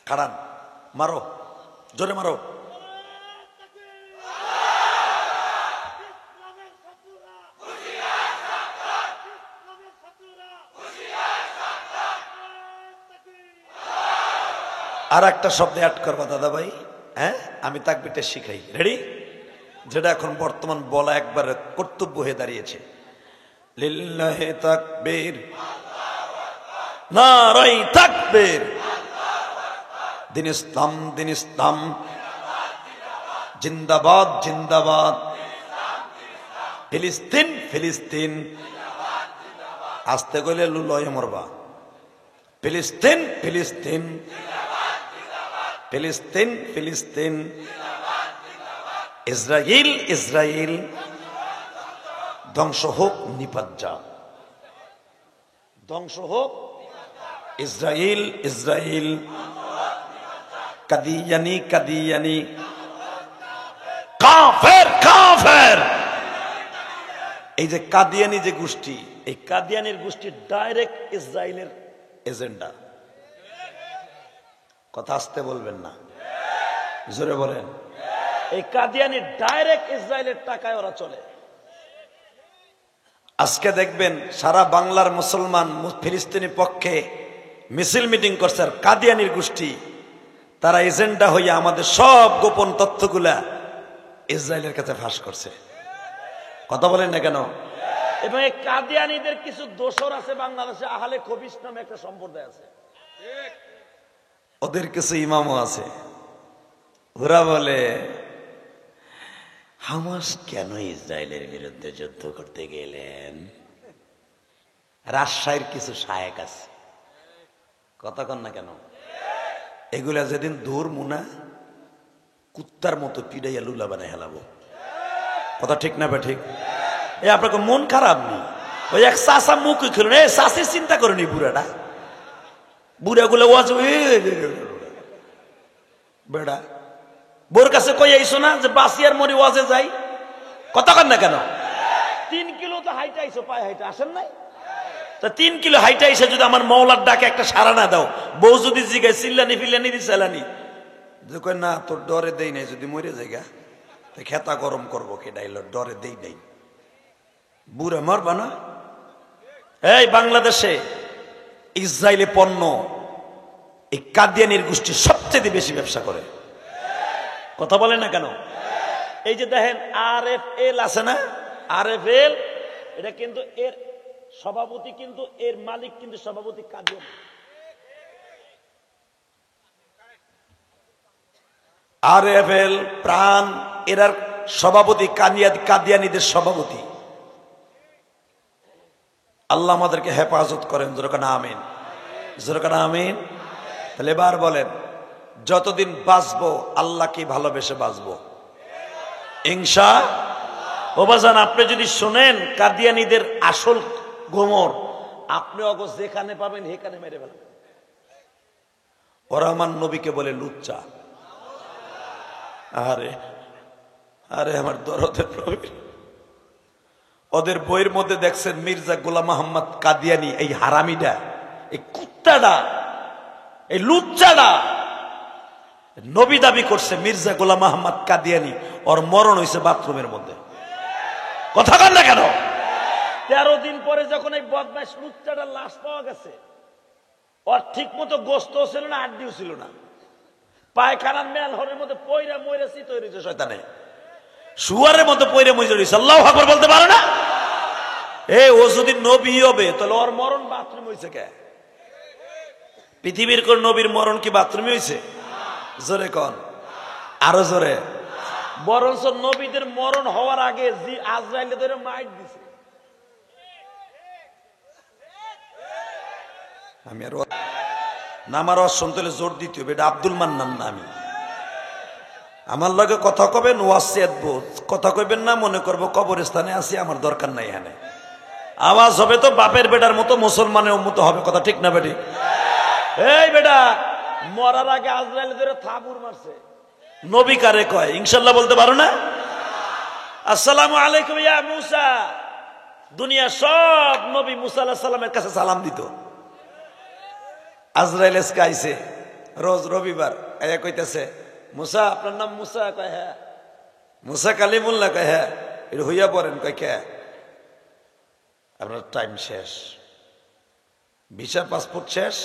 খাড়ান, মারো, জোরে মারো। আর একটা শব্দ অ্যাড করবা দাদা ভাই, হ্যাঁ আমি তাকবীরটা শিখাই, রেডি? যেটা এখন বর্তমান বলা একবার কর্তব্য হয়ে দাঁড়িয়েছে। লিল্লাহি তাকবীর, নারায়ে তাকবীর, দিন ইসলাম, দিন ইসলাম, জিন্দাবাদ, জিন্দাবাদ, ফিলিস্তিন, ফিলিস্তিন, আস্তে কইলে লুলয়ে মরবা। ফিলিস্তিন, ফিলিস্তিন, ফিলিস্তিন, ফিলিস্তিন, ইসরায়েল, ইসরায়েল, ধ্বংস হোক, নিপাত যাক, ধ্বংস হোক ইসরায়েল, ইসরায়েল, কাদিয়ানি, কাদিয়ানি, কাফের, কাফের। এই যে কাদিয়ানি যে গোষ্ঠী, এই কাদিয়ানির গোষ্ঠী ডাইরেক্ট ইসরায়েলের এজেন্ডা। কথা আসতে বলবেন না, জোরে বলেন। এই কাদিয়ানি ডাইরেক্ট ইসরায়েলের টাকায় ওরা চলে। আজকে দেখবেন সারা বাংলার মুসলমান ফিলিস্তিনি পক্ষে মিছিল মিটিং করছে, আর কাদিয়ানির গোষ্ঠী তারা এজেন্ডা হইয়া আমাদের সব গোপন তথ্যগুলা ইসরায়েলের কাছে ফাঁস করছে। কথা বলেন না কেন? এবং এই কাদিয়ানিদের কিছু দোসর আছে বাংলাদেশে, আহলে খবিস নামে একটা সম্প্রদায় আছে, ওদের কিছু ইমামও আছে। ওরা বলে হামাস কেন ইসরায়েলের বিরুদ্ধে যুদ্ধ করতে গেলেন? রাজশাহীর কিছু শায়েক আছে, কথা কন না কেন? এগুলা যেদিন দূর মুনা কুত্তার মতো পিড়াইয়া লুলা বানায় হেলাবো। কথা ঠিক না? ঠিক। এই আপনাকে মন খারাপ নেই, ওই এক চাষা মুখ খেলুন, এই চাষির চিন্তা করেনি বুড়াটা, বুড়াগুলো ওয়াজ বেড়া বোর কাছে কই আইসো না যে বাসিয়ার মরি ওয়াজে যাই? কথা কন না কেন? 3 কিলো তো হাইটে আইসো, পায়ে হাইটে আসেন নাই? তা 3 কিলো হাইটে আইসে যদি আমার মৌলার ডাকে একটা সারা না দাও, বউ যদি জিগায় চিল্লানি ফিল্লানি দি চালানি, যে কয় না তোর ডরে দেই নাই, যদি মরে যাইগা তো খেতা গরম করবো কে? ডাইল ডরে দেই নাই, বুড়া মরবা না? এই বাংলাদেশে ইসরায়েলি পণ্য এই কাদিয়ানির গোষ্ঠী সবচেয়ে বেশি ব্যবসা করে। কথা বলেন না কেন? এই যে দেখেন RFL আছে না, RFL, এটা কিন্তু এর সভাপতি, কিন্তু এর মালিক কিন্তু সভাপতি কাদিয়ানি। RFL প্রাণ, এরার সভাপতি কাদিয়ানিদের সভাপতি। আল্লাহ আমাদেরকে হেফাজত করেন, জোরকানা আমিন, জোরকানা আমিন। তাহলে এবার বলেন, যতদিন বাঁচবো আল্লাহকে ভালোবেসে বাঁচবো ইনশাআল্লাহ। ও বাজান, আপনি যদি শোনেন কাদিয়ানিদের আসল গোমর, আপনি অগো যেখানে পাবেন সেখানে মেরে ফেলবেন। ওরা আমার নবীকে বলে লুচ্চা। আরে আরে আমার দরদের নবী, ওদের বইয়ের মধ্যে দেখছেন মির্জা গোলাম মোহাম্মদ কাদিয়ানি, এই হারামিটা, এই কুত্তাটা, এই লুচ্চাটা, নবী দাবি করছে মির্জা গোলাম আহমদ কাদিয়ানি, ওর মরণ হয়েছে বাথরুমের মধ্যে। কথা কন না কেন? 13 দিন পরে যখন এই বদমাইশ লুচ্চাটার লাশ পাওয়া গেছে, ওর ঠিক মতো গোস্ত ছিল না, আড্ডিও ছিল না, পায়খানার মেল হরের মধ্যে পয়রা ময়রা চিত হয়েছে, শয়তানে শুয়ারের মধ্যে পয়রা ময়রা হয়েছে। আল্লাহু আকবার বলতে পারে না? ও যদি নবী হবে তাহলে ওর মরণ বাথরুম হয়েছে কে? পৃথিবীর কোন নবীর মরণ কি বাথরুমে হয়েছে? জোরে কন, আরো জোরে। বরঞ্চ নবীদের মরণ হওয়ার আগে আজরাইলে ধরে মাইট দিছে। আমি আর নামার শুনতে জোর দিতে হবে, এটা আব্দুল মান্নান না। আমি আমার লগে কথা কবেন, ওয়াসিয়াতবো কথা কইবেন না, মনে করবো কবরস্থানে আছি, আমার দরকার নাই। এখানে আওয়াজ হবে তো বাপের বেটার মতো, মুসলমানের মতো হবে। কথা ঠিক না বেটি? এই বেটা মরার আগে আজরাইল ধরে থাবুর মারছে। নবী কারে কয়? ইনশাআল্লাহ বলতে পারো না? আসসালামু আলাইকুম ইয়া মুসা। দুনিয়া সব নবী মুসা আলাইহিস সালামের কাছে সালাম দিত। আজরাইল এসে আইছে রোজ রবিবার, আয়া কইতাছে মুসা আপনার নাম মুসা? কয় হ্যাঁ। মুসা কালিমুল্লাহ? কয় হ্যাঁ। এটা হইয়া পড়েন? কয় কে? আপনার টাইম শেষ, ভিসা পাসপোর্ট শেষ,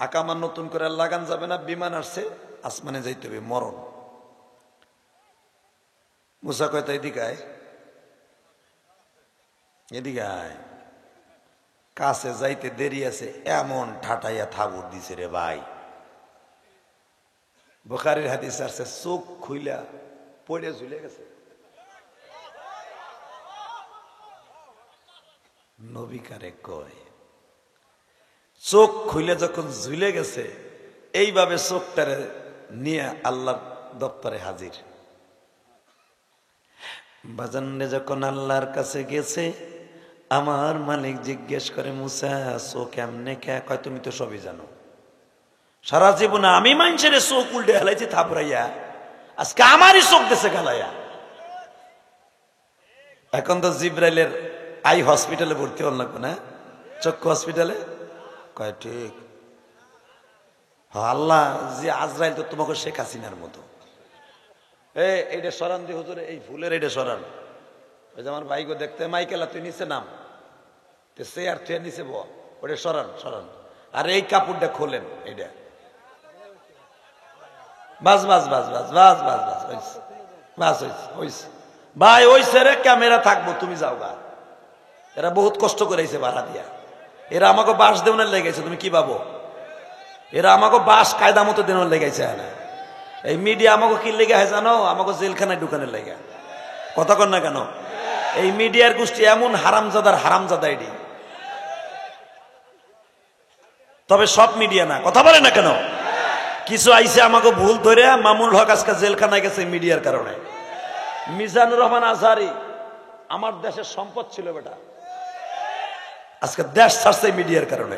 আকামা নতুন করে লাগান যাবে না, বিমান আসছে, আসমানে যাইতে হবে, মরণ। মুসা কয় তা এদিকে আয়, এদিকে আয়। কাছে যাইতে দেরি আছে, এমন ঠাটাইয়া থাবুর দিছে রে ভাই। বুখারীর হাদিস আছে, চোখ খুইলা পড়ে ঝুলে গেছে। নবী কারে কয়? চোখ খুলে যখন ঝুলে গেছে, এইভাবে চোখটারে নিয়ে আল্লাহর দপ্তরে হাজির। বাজানে যখন আল্লাহর কাছে গেছে, আমার মালিক জিজ্ঞেস করে মুসা চোখ এমনে কে? কয় তুমি তো সবই জানো, সারা জীবনে আমি মানুষের চোখ উল্টে হেলাইছি থাপড়াইয়া, আজকে আমারই চোখ দেশে গালাইয়া। এখন তো জিব্রাইলের আই হসপিটালে ভর্তি হল লাগবে না, চক্ষু হসপিটালে। কয় ঠিক। আল্লাহ যে আজরাইল তো তোমাকে শেখ হাসিনার মতো। এইটা সরান দি হুজুর, এই ফুলের এইটা সরান। ওই যে আমার ভাইকে দেখতে, মাইকেলা তুই নিচে নাম, সে আর তুই নিচে বল, ওটা সরান সরান। আর এই কাপড়টা খোলেন, এইটা বাস বাস বাস বাস বাস বাস বাস বাস হইছে ভাই, ওইছে রে, ক্যামেরা থাকবো, তুমি যাও গা। এরা বহুত কষ্ট করেছে ভাড়া দিয়া, এরা আমাকে বাস দেওয়ার লেগেছে, তুমি কি ভাবো? এরা আমাকে বাস কায়দা মতো দেওয়ার লেগেছে। এই মিডিয়া আমাকে কি লেগে হয় জানো? আমাকে জেলখানায় ঢুকানোর লেগে। কথা কর না কেন? এই মিডিয়ার গোষ্ঠী এমন হারামজাদার হারামজাদা এডি। তবে সব মিডিয়া না, কথা বলে না কেন? কিছু আইসে আমাকে ভুল ধরে, মামুল হক আজকে জেলখানায় গেছে মিডিয়ার কারণে। মিজানুর রহমান আজহারি আমার দেশের সম্পদ ছিল বেটা, আজকে দেশ ছাড়ছে মিডিয়ার কারণে।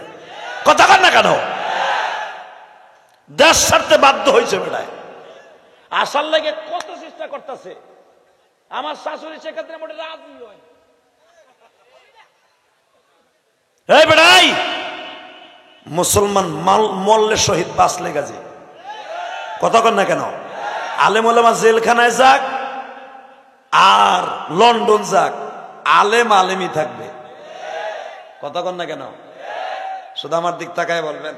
কথা কর না কেন? দেশ ছাড়তে বাধ্য হয়েছে বেটায়। আসার লাগে কত চেষ্টা করতেছে। আমার শাশুড়ি সেক্ষেত্রে মোটে রাজি হয়। এই বেটাই, মুসলমান মল্লের শহীদ বাঁচলে গাজী। কথা কর না কেন? আলেম ওলামা জেলখানায় যাক আর লন্ডন যাক, আলেম আলেমই থাকবে। কথা কর না কেন? শুধু আমার দিক তাকায় বলবেন,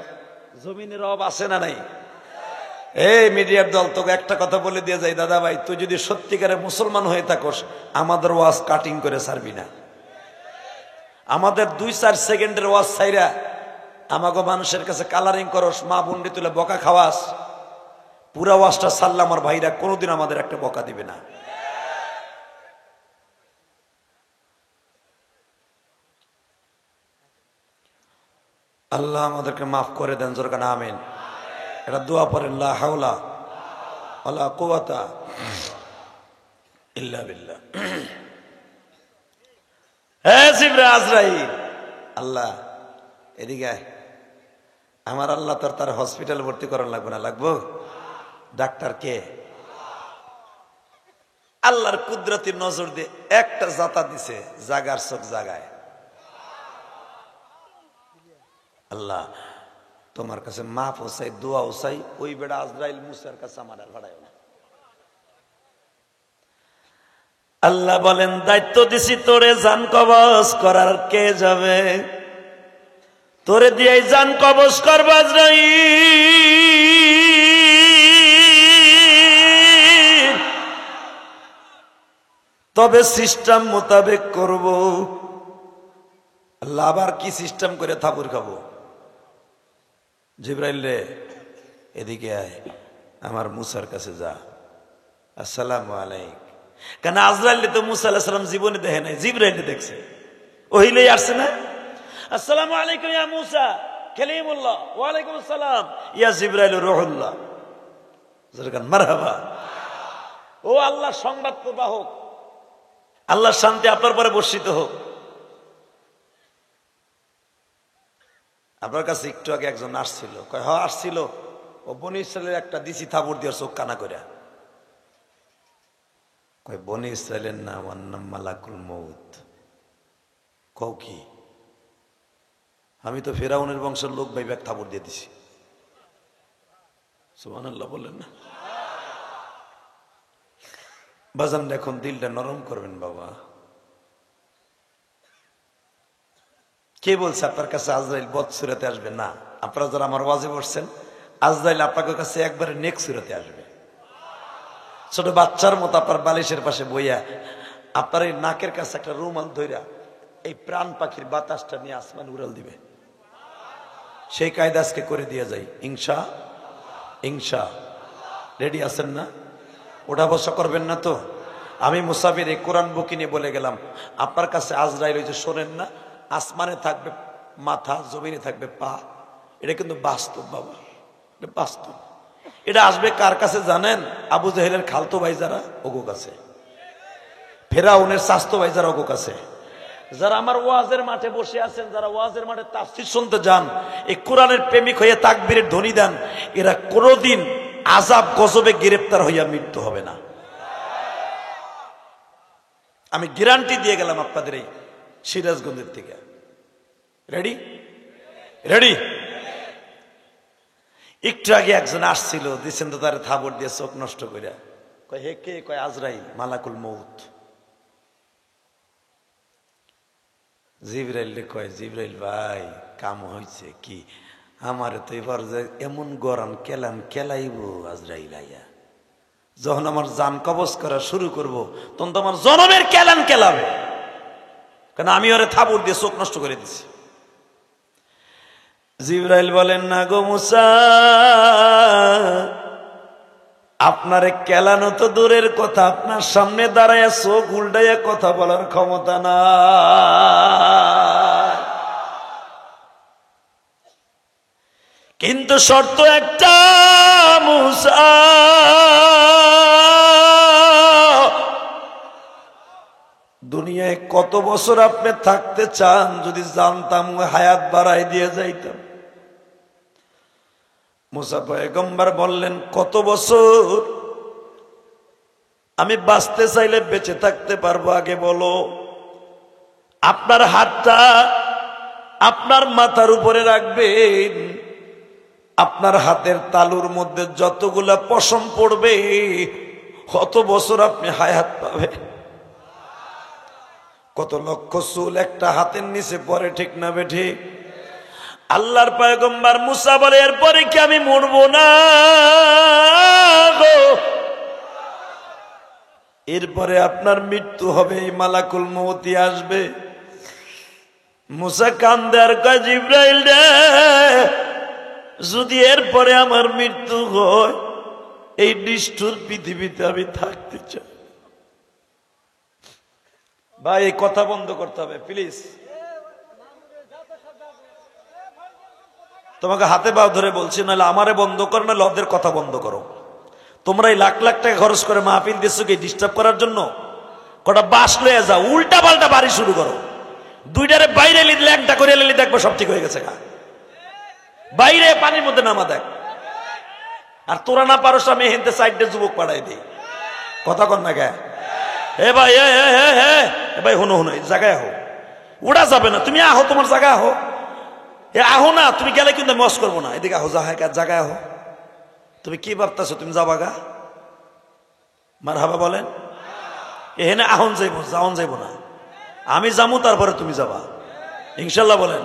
জমিনের অভাব আছে না নাই? এই মিডিয়ার দল, তোকে একটা কথা বলে দিয়ে যাই, দাদা ভাই, তুই যদি সত্যিকারে মুসলমান হয়ে থাকস, আমাদের ওয়াজ কাটিং করে ছাড়বি না। আমাদের 2-4 সেকেন্ডের ওয়াজ ছাইরা আমাকে মানুষের কাছে কালারিং করস, মা বুন্ডি তুলে বকা খাওয়াস, পুরা ওয়াজটা ছাড়লে আমার ভাইরা কোনোদিন আমাদের একটা বকা দিবে না। আল্লাহ আমাদেরকে মাফ করে দেন, জোরকান আমিন। এটা দোয়া পড়েন, লা হাওলা ওয়ালা কুওয়াতা ইল্লা বিল্লাহ। হে জিবরাইল আজরাইল, আল্লাহ এদিকে আয়। আমার আল্লাহ তার হসপিটাল ভর্তি করার লাগবে না? লাগবো? ডাক্তার কে? আল্লাহর কুদরতি নজর দিয়ে একটা জাতা দিছে, জাগার চোখ জাগায়। আল্লাহ তোমার কাছে মাফ চাই, দোয়াও চাই, ওই বেড়া আজরাইল মুসার কাছে আমার আর ভাড়ায় না। আল্লাহ বলেন দায়িত্ব দিছি তোরে জান কবজ করার, কে যাবে? তোরে দিয়ে জান কবজ করব আজরাইল, তবে সিস্টেম মোতাবেক করব। আল্লাহ আবার কি সিস্টেম করে থাপুর খাবো? জিবরাইল রে এদিকে আয়, আমার মুসার কাছে যা, আসসালামু আলাইকুম। কেন আজরাইল তো মুসা আলাইহিস সালাম জীবনে দেখে নাই, জিবরাইল দেখছে, ওহিলেই আসছে না। আসসালামু আলাইকুম ইয়া মুসা কালিমুল্লাহ, ওয়া আলাইকুম আসসালাম ইয়া জিবরাইল রূহুল্লাহ। জোরকান মারহাবা। ও আল্লাহর সংবাদ প্রবাহক, আল্লাহর শান্তি আপনার পরে বর্ষিত হোক। আপনার কাছে একটু আগে একজন আসছিল, কয় হ্যাঁ আসছিল, ও বনি ইসরায়েলের একটা দিছি থাবুর দিয়ে চোখ কানা করে। কয় বনি ইসরায়েলের নাম, ওর নাম মালাকুল মউত। কও কি? আমি তো ফেরাউনের বংশের লোক ভাই ব্যাগ থাবুর দিয়ে দিছি। সুবহানাল্লাহ বললেন না? বাজান এখন দিলটা নরম করবেন বাবা। কে বলছে আপনার কাছে আজরাইল বদ সুরাতে আসবে? না, আপনারা যারা আমার ওয়াজে বসছেন, আজরাইল আপনার কাছে একবারে নেক সুরাতে আসবে। ছোট বাচ্চার মতো আপনার বালিশের পাশে বইয়া আপনার এই নাকের কাছে একটা রুমাল ধইরা এই প্রাণ পাখির বাতাসটা নিয়ে আসমান উড়াল দিবে। সেই কায়দা আজকে করে দিয়ে যাই ইনশা ইনশা। রেডি আছেন না? ওঠা বসা করবেন না তো? আমি মুসাফির এই কোরআন বুকি নিয়ে বলে গেলাম, আপনার কাছে আজরাইল ওই যে শোনেন না, আসমানে থাকবে মাথা, জমিনে থাকবে পা। এটা কিন্তু বাস্তব বাবা, এটা বাস্তব। এটা আসবে কার কাছে জানেন? আবু জাহেলের খালতো ভাই যারা, ওগো কাছে। ফেরাউনের স্বাস্থ্য ভাই যারা, ওগো কাছে। যারা আমার ওয়াজের মাঠে বসে আছেন, যারা ওয়াজের মাঠে তাফসীর শুনতে যান, এই কোরআনের প্রেমিক হয়ে তাকবীরের ধ্বনি দেন, এরা কোনোদিন আযাব গজবে গ্রেফতার হইয়া মৃত্যু হবে না। আমি গ্যারান্টি দিয়ে গেলাম আপনাদের এই সিরাজগঞ্জের থেকে। রেডি? রেডি? একটু আগে একজন আসছিল, দিচ্ছেন তো তার থাবর দিয়ে চোখ নষ্ট করে। কয় হে কে? কয় আজরাইল, মালাকুল মউত। জিবরাইল কয় জিবরাইল ভাই কাম হয়েছে কি? আমার তো এবার যে এমন গরম কেলান কেলাইব আজরাইল আইয়া, যখন আমার জান কবজ করা শুরু করব তখন তো আমার জনমের কেলান কেলাবে, কারণ আমি ওরে থাবর দিয়ে চোখ নষ্ট করে দিছি। জিবরাইল বলেন না গো মুসা, আপনারে কেলানো তো দূরের কথা, আপনার সামনে দাঁড়ায় চোখ উল্টাইয়া কথা বলার ক্ষমতা না। কিন্তু শর্ত একটা মুসা, দুনিয়ায় কত বছর আপনি থাকতে চান? যদি জানতাম হায়াত বাড়াই দিয়ে যাইতাম। মুসা পয়গম্বর বললেন কত বছর? আমি বাঁচতে চাইলে বেঁচে থাকতে পারবো, আগে বলো। আপনার হাতটা আপনার মাথার উপরে রাখবেন, আপনার হাতের তালুর মধ্যে যতগুলা পশম পড়বে কত বছর আপনি হায়াত পাবে। কত লক্ষ চুল একটা হাতের নিচে পড়ে, ঠিক না বেঠি? আল্লাহর পয়গম্বর মুসা বলে এরপরে কি আমি মরবো না গো? এরপরে আপনার মৃত্যু হবে, এই মালাকুল মউত আসবে। মুসা কান্দে আর কয় জিবরাইল রে, যদি এরপরে আমার মৃত্যু হয়, এই নিষ্ঠুর পৃথিবীতে আমি থাকতে চাই। ভাই এই কথা বন্ধ করতে হবে প্লিজ। তোমাকে হাতে পা ধরে বলছি, নাহলে আমারে বন্ধ করো, নাহলে ওদের কথা বন্ধ করো। তোমরা এই লাখ লাখ টাকা খরচ করে মাহফিল দিচ্ছ কি ডিস্টার্ব করার জন্য? কটা বাস লয়ে যাও, উল্টা পাল্টা বাড়ি শুরু করো। দুইটারে বাইরে লিখলে একটা করে লিখলে দেখবো সব ঠিক হয়ে গেছে। বাইরে পানির মধ্যে নামা দেখ। আর তোরা না পারস, আমি হেনতে সাইডে যুবক পাঠাই দিই। কথা কন না গে? এ ভাই এ ভাই, হুনো হুনো জায়গায় আহো, উড়া যাবে না। তুমি আহো, তোমার জায়গায় আহো। এ আহো না, তুমি গেলে কিন্তু মস করবো না, এদিকে আহো, জায়গায় আহো। তুমি কি ভাবতেছো তুমি যাবা গা? মারহাবা বলেন। এখানে আহন যাইব, যাওন যাইব না, আমি যামু তারপরে তুমি যাবা ইনশাল্লাহ বলেন।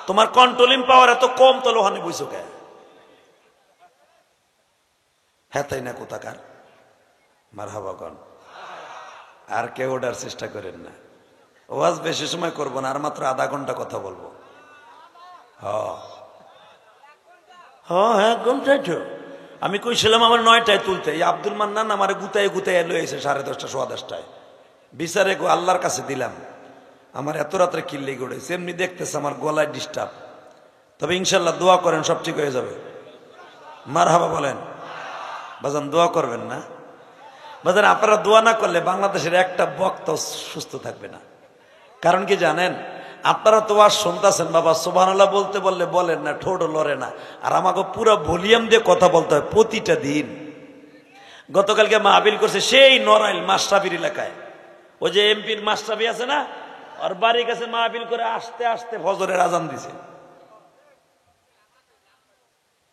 তোমার কন্ট্রোলিং পাওয়ার এত কম, তো লোহানি বুঝছো কে? হ্যাঁ তাই না কোথাকার? মারহাবা কন। আর কেউ ওঠার চেষ্টা করেন না, ওয়াজ বেশি সময় করবো না, আর মাত্র আধা ঘন্টা কথা বলবো। হ্যাঁ ঘন্টায় তো আমি কইছিলাম আমার 9টায় তুলতে, এই আব্দুল মান্নান আমার গুতায় গুতায় লইছে 10:30 10:10টায়, বিচারে গো আল্লাহর কাছে দিলাম। আমার এত রাত্রে কিল্লি গড়েছে, এমনি দেখতেছে আমার গলায় ডিস্টার্ব। তবে ইনশাল্লাহ দোয়া করেন, সব ঠিক হয়ে যাবে। মারহাবা বলেন। বাজান দোয়া করবেন না বাজান, আপনারা দোয়া না করলে বাংলাদেশের একটা বক্তা সুস্থ থাকবে না। কারণ কি জানেন, আপনারা তো আর শুনতেছেন বাবা সুবহানাল্লাহ বলতে বললে বলেন না, ঠোঁট লড়ে না, আর আমাকে পুরো ভলিউম দিয়ে কথা বলতে হয় প্রতিটা দিন। গতকালকে মাহফিল করছে সেই নড়াইল মাশরাফির এলাকায়, ওই যে এমপির মাশরাফি আছে না, আর বাড়ির কাছে মাহফিল করে আসতে আসতে ফজরের আজান দিছে।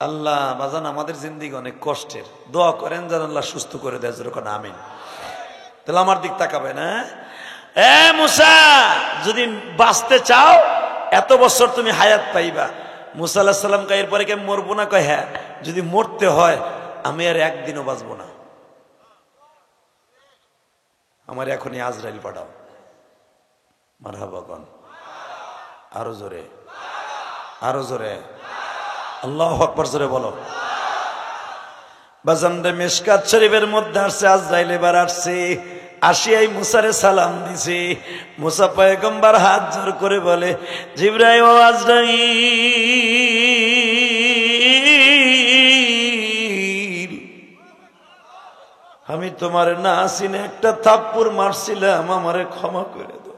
আল্লাহ বাজান আমাদের জিন্দেগি অনেক কষ্টের, দোয়া করেন যেন আল্লাহ সুস্থ করে দেয়, যেরকম আমিন। তাহলে আমার দিক তাকাবে না। এ মুসা, যদি বাঁচতে চাও এত বছর তুমি হায়াত পাইবা। মুসা আলাইহিস সালাম কয় এরপরে কে মরবো না? কয় হ্যাঁ, যদি মরতে হয় আমি আর একদিনও বাঁচবো না, আমার এখনই আজরাইল পাঠাও। মারহাবা কন। আরো জোরে, আরো জোরে, আল্লাহু আকবার জোরে বলো। বাজানরে মিশকাত শরীফের মধ্যে আসছে আজরাইল এবার আসছে, আসিয়াই মুসারে সালাম দিছে। মুসা পয়গম্বর হাত জোর করে বলে, জিবরাইল ও আজরাইল, আমি তোমার না চিনে একটা থাপ্পড় মারছিলাম, আমারে ক্ষমা করে দাও।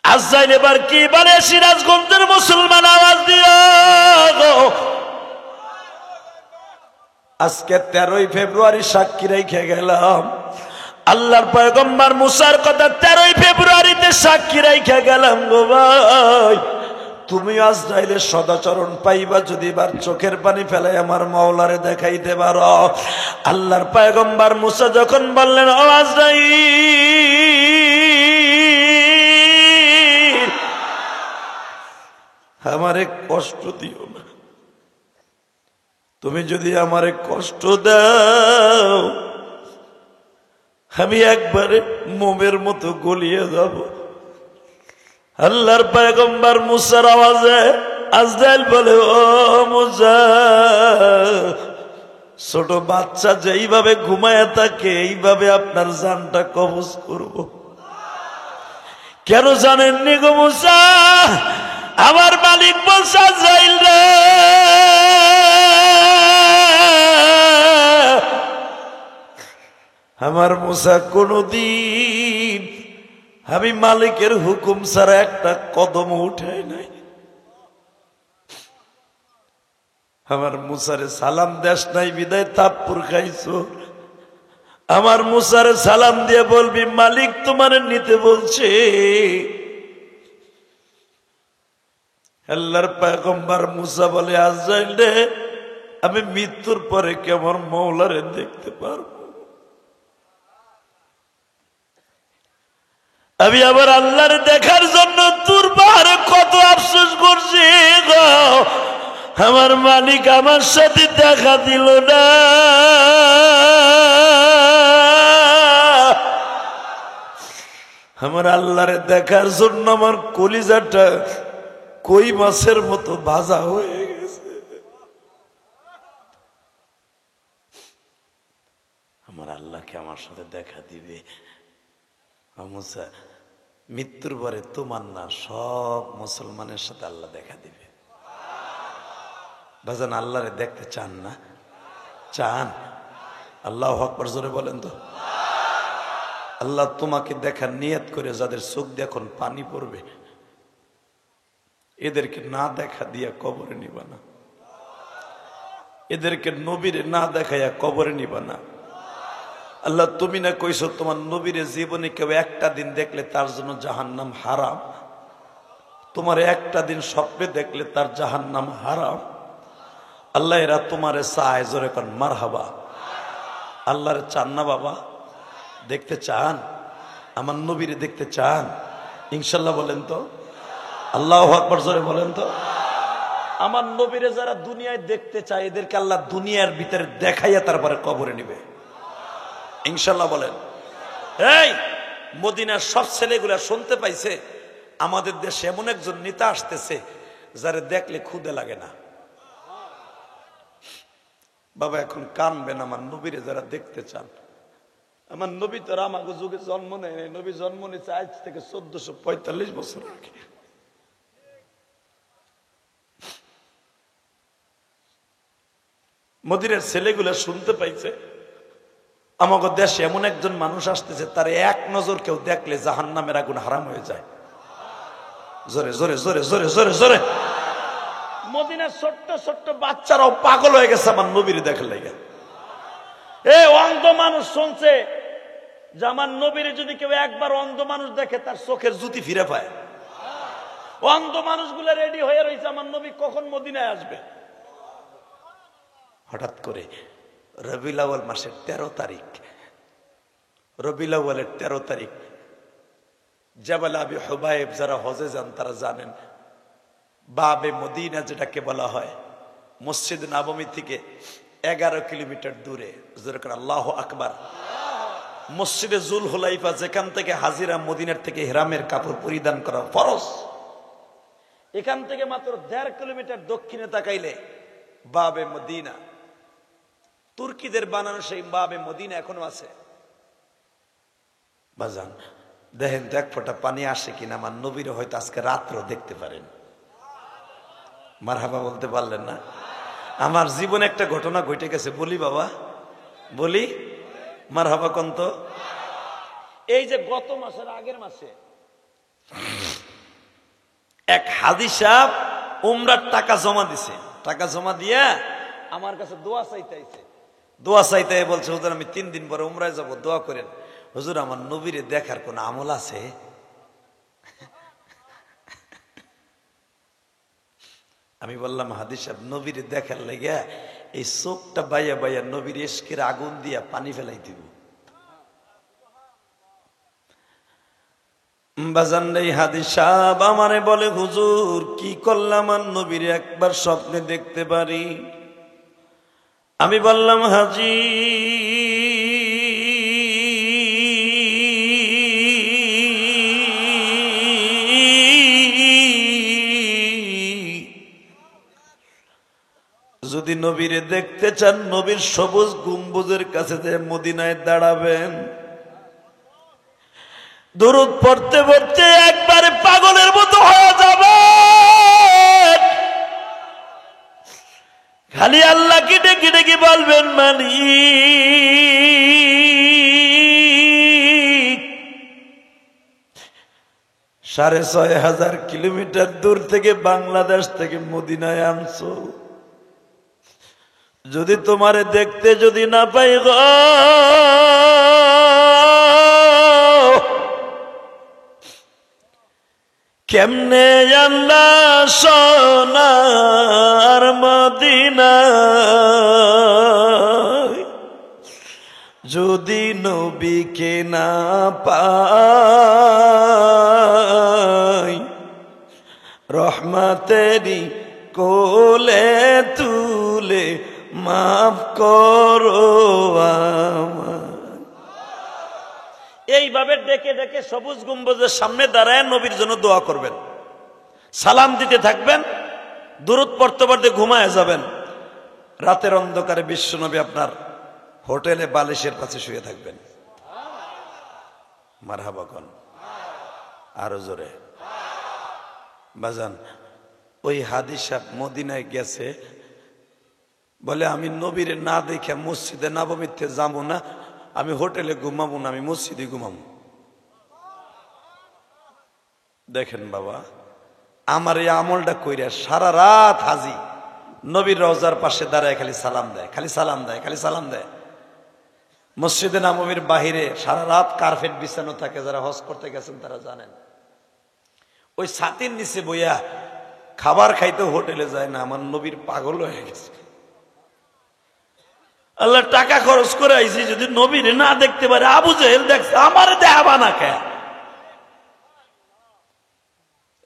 আজরাইল এবার কি বলে, সিরাজগঞ্জের মুসলমান আওয়াজ দিও, আজকে 13ই ফেব্রুয়ারি সাক্ষী রেখে গেলাম, আল্লাহর পয়গম্বর মুসার কথা 13ই ফেব্রুয়ারিতে সাক্ষী রেখে গেলাম গো ভাই, তুমি আজরাইলের সদাচরণ পাইবা যদি এবার চোখের পানি ফেলে আমার মাওলারে দেখাইতে পারো। আল্লাহর পয়গম্বর মুসা যখন বললেন, ও আজরাইল আমারে কষ্ট দিও না, তুমি যদি আমারে কষ্ট দাও আমি একবারে মোমের মতো গলিয়ে যাব। আল্লাহর পয়গম্বর মুসার আওয়াজে আজরাইল বলে, ও মুসা, ছোট বাচ্চা যেইভাবে ঘুমায় থাকে এইভাবে আপনার জানটা কবজ করব। কেন জানেননি গো মুসা? আমার মালিক বলছে আজরাইল রে, আমার মুসা কোনদিন আমি মালিকের হুকুম ছাড়া একটা কদম উঠাই নাই। আমার মুসারে সালাম দেশ নাই বিদায় থাপ্পড় খাইছো, আমার মুসারে সালাম দিয়ে বলবি মালিক তোমার নিতে বলছে। আল্লাহর পয়গম্বর মুসা বলে, আজরাইল রে, আমি মৃত্যুর পরে কেমন মওলারে দেখতে পারবো? আমি আবার আল্লাহর দেখার জন্য তোর পাহাড়ে কত আফসোস করছি গো, আমার মালিক আমার সাথে দেখা দিল না। আমার আল্লাহরে দেখার জন্য আমার কলিজাটা কই মাছের মতো ভাজা হয়ে গেছে। আমার আল্লাহকে আমার সাথে দেখা দিবে। মুসা, মৃত্যুর পরে তোমার না সব মুসলমানের সাথে আল্লাহ দেখা দিবে। বাজান আল্লাহরে দেখতে চান না? চান? আল্লাহু আকবার জোরে বলেন তো। আল্লাহ তোমাকে দেখার নিয়ত করে যাদের চোখ দিয়ে এখন পানি পড়বে, এদেরকে না দেখা দিয়া কবরে নিবা না, এদেরকে নবীরে না দেখাইয়া কবরে নিবা না। আল্লাহ তুমি না কইছো তোমার নবীরে জীবনে কেউ একটা দিন দেখলে তার জন্য জাহান্নাম হারাম। তোমার একটা দিন স্বপ্নে দেখলে তার জাহান্নাম হারাম। আল্লাহ এরা তোমারে চায়, জোরে কর মারহাবা। আল্লাহরে চান না বাবা? দেখতে চান? আমার নবীরে দেখতে চান? ইনশাল্লাহ বলেন তো, আল্লাহু আকবার জোরে বলেন তো। আমার নবীরে যারা দুনিয়ায় দেখতে চায় এদেরকে আল্লাহ দুনিয়ার ভিতরে দেখাইয়া তারপরে কবরে নিবে, ইনশাল্লাহ বলেন। এই মদিনার সব ছেলেগুলা শুনতে পাইছে আমাদের দেশে এমন একজন নেতা আসতেছে যারা দেখলে ক্ষুদে লাগে না। বাবা এখন কানবেন, আমার নবীরে যারা দেখতে চান। আমার নবী তো আমাকে যুগে জন্ম নেয়, নবী জন্ম নিয়েছে আজ থেকে 1445 বছর আগে। মদিনার ছেলেগুলা শুনতে পাইছে আমাদের দেশে এমন একজন মানুষ আসতেছে তার এক নজর কেউ দেখলে জাহান্নামের আগুন হারাম হয়ে যায়। জোরে জোরে জোরে জোরে জোরে জোরে। মদিনার ছোট্ট ছোট্ট বাচ্চারাও পাগল হয়ে গেছে আমার নবীর দেখার লাগে। এই অন্ধ মানুষ শুনছে যে আমার নবীর যদি কেউ একবার অন্ধ মানুষ দেখে তার চোখের জুতি ফিরে পায়। অন্ধ মানুষগুলো রেডি হয়ে রয়েছে আমার নবী কখন মদিনায় আসবে। হঠাৎ করে রবিউল আউয়াল মাসের 13 তারিখ, রবিউল আউয়ালের 13 তারিখ জাবাল আবি হুবাইব, যারা হজে যান তারা জানেন, বাবে মদিনা যেটাকে বলা হয়, মসজিদ নববী থেকে 11 কিলোমিটার দূরে। আল্লাহু আকবার। মসজিদে জুল হুলাইফা, যেখান থেকে হাজিরা মদিনার থেকে ইহরামের কাপড় পরিধান করা ফরজ, এখান থেকে মাত্র 1.5 কিলোমিটার দক্ষিণে তাকাইলে বাবে মদিনা। তুর্কিদের বানানো সেই বাবে মদিনা এখনো আছে। বাজান দেখেন তো এক ফোঁটা পানি আসে কিনা। আমার নবীর হয়তো আজকে রাত্র দেখতে পারেন। মারহাবা বলতে পারলেন না? আমার জীবনে একটা ঘটনা ঘটে গেছে, বলি বাবা বলি, মারহাবা কোন তো। এই যে গত মাসের আগের মাসে এক হাজী সাহেব উমরার টাকা জমা দিছে। টাকা জমা দিয়া আমার কাছে দোয়া চাইতে আইছে। দোয়া চাইতে বলছে, হুজুর আমি 3 দিন পরে উমরায় যাব, দোয়া করেন। হুজুর আমার নবীরে দেখার কোন আমল আছে? আমি বললাম, হাদী সাহেব নবীরে দেখার লাগিয়া এই চোখটা বাইয়া বাইয়া নবীর ইশকের আগুন দিয়া পানি ফেলাই দিব। বাজান এই হাদী সাহেব আমারে বলে, হুজুর কি করলাম আর নবীরে একবার স্বপ্নে দেখতে পারি? আমি বললাম, হাজী যদি নবীরে দেখতে চান, নবীর সবুজ গম্বুজের কাছে যে মদিনায় দাঁড়াবেন, দরুদ পড়তে পড়তে একবারে পাগলের মতো হয়ে যাবে। খালি আল্লাহকে ডেকে ডেকে বলবেন, মালিক 6500 কিলোমিটার দূর থেকে বাংলাদেশ থেকে মদিনায় আনছো, যদি তোমারে দেখতে যদি না পাই গো, কেমনে আল্লাহ সোনার মদিনা, যদি নবীকে না পাই, রহমতেরি কোলে তুলে মাফ করো আমায়। এইভাবে ডেকে ডেকে সবুজ গম্বুজের সামনে দাঁড়ায় নবীর জন্য দোয়া করবেন, সালাম দিতে থাকবেন, দুরূদ পড়তে পড়তে ঘুমায় যাবেন। রাতের অন্ধকারে বিশ্বনবী আপনার হোটেলে বালিশের পাশে শুয়ে থাকবেন। মারহাবা কোন আরো জোরে। বাজান ওই হাদী সাহেব মদিনায় গেছে, বলে আমি নবীরে না দেখে মসজিদে নববীতে যাবো না, আমি হোটেলে ঘুমাবো না, আমি মসজিদে ঘুমাবো। দেখেন বাবা, আমার এই আমলটা কইরা সারা রাত হাজি নবীর রওজার পাশে দাঁড়ায় খালি সালাম দেয়, খালি সালাম দেয়, খালি সালাম দেয়। মসজিদে নববীর বাহিরে সারা রাত কার্পেট বিছানো থাকে, যারা হজ করতে গেছেন তারা জানেন। ওই ছাতির নিচে বইয়া খাবার খাইতে হোটেলে যায় না, আমার নবীর পাগল হয়ে গেছে। আল্লাহ টাকা খরচ করে আইছি, যদি নবীর না দেখতে পারে, আবু জেহেল দেখছে, আমার দেখাবা না কে?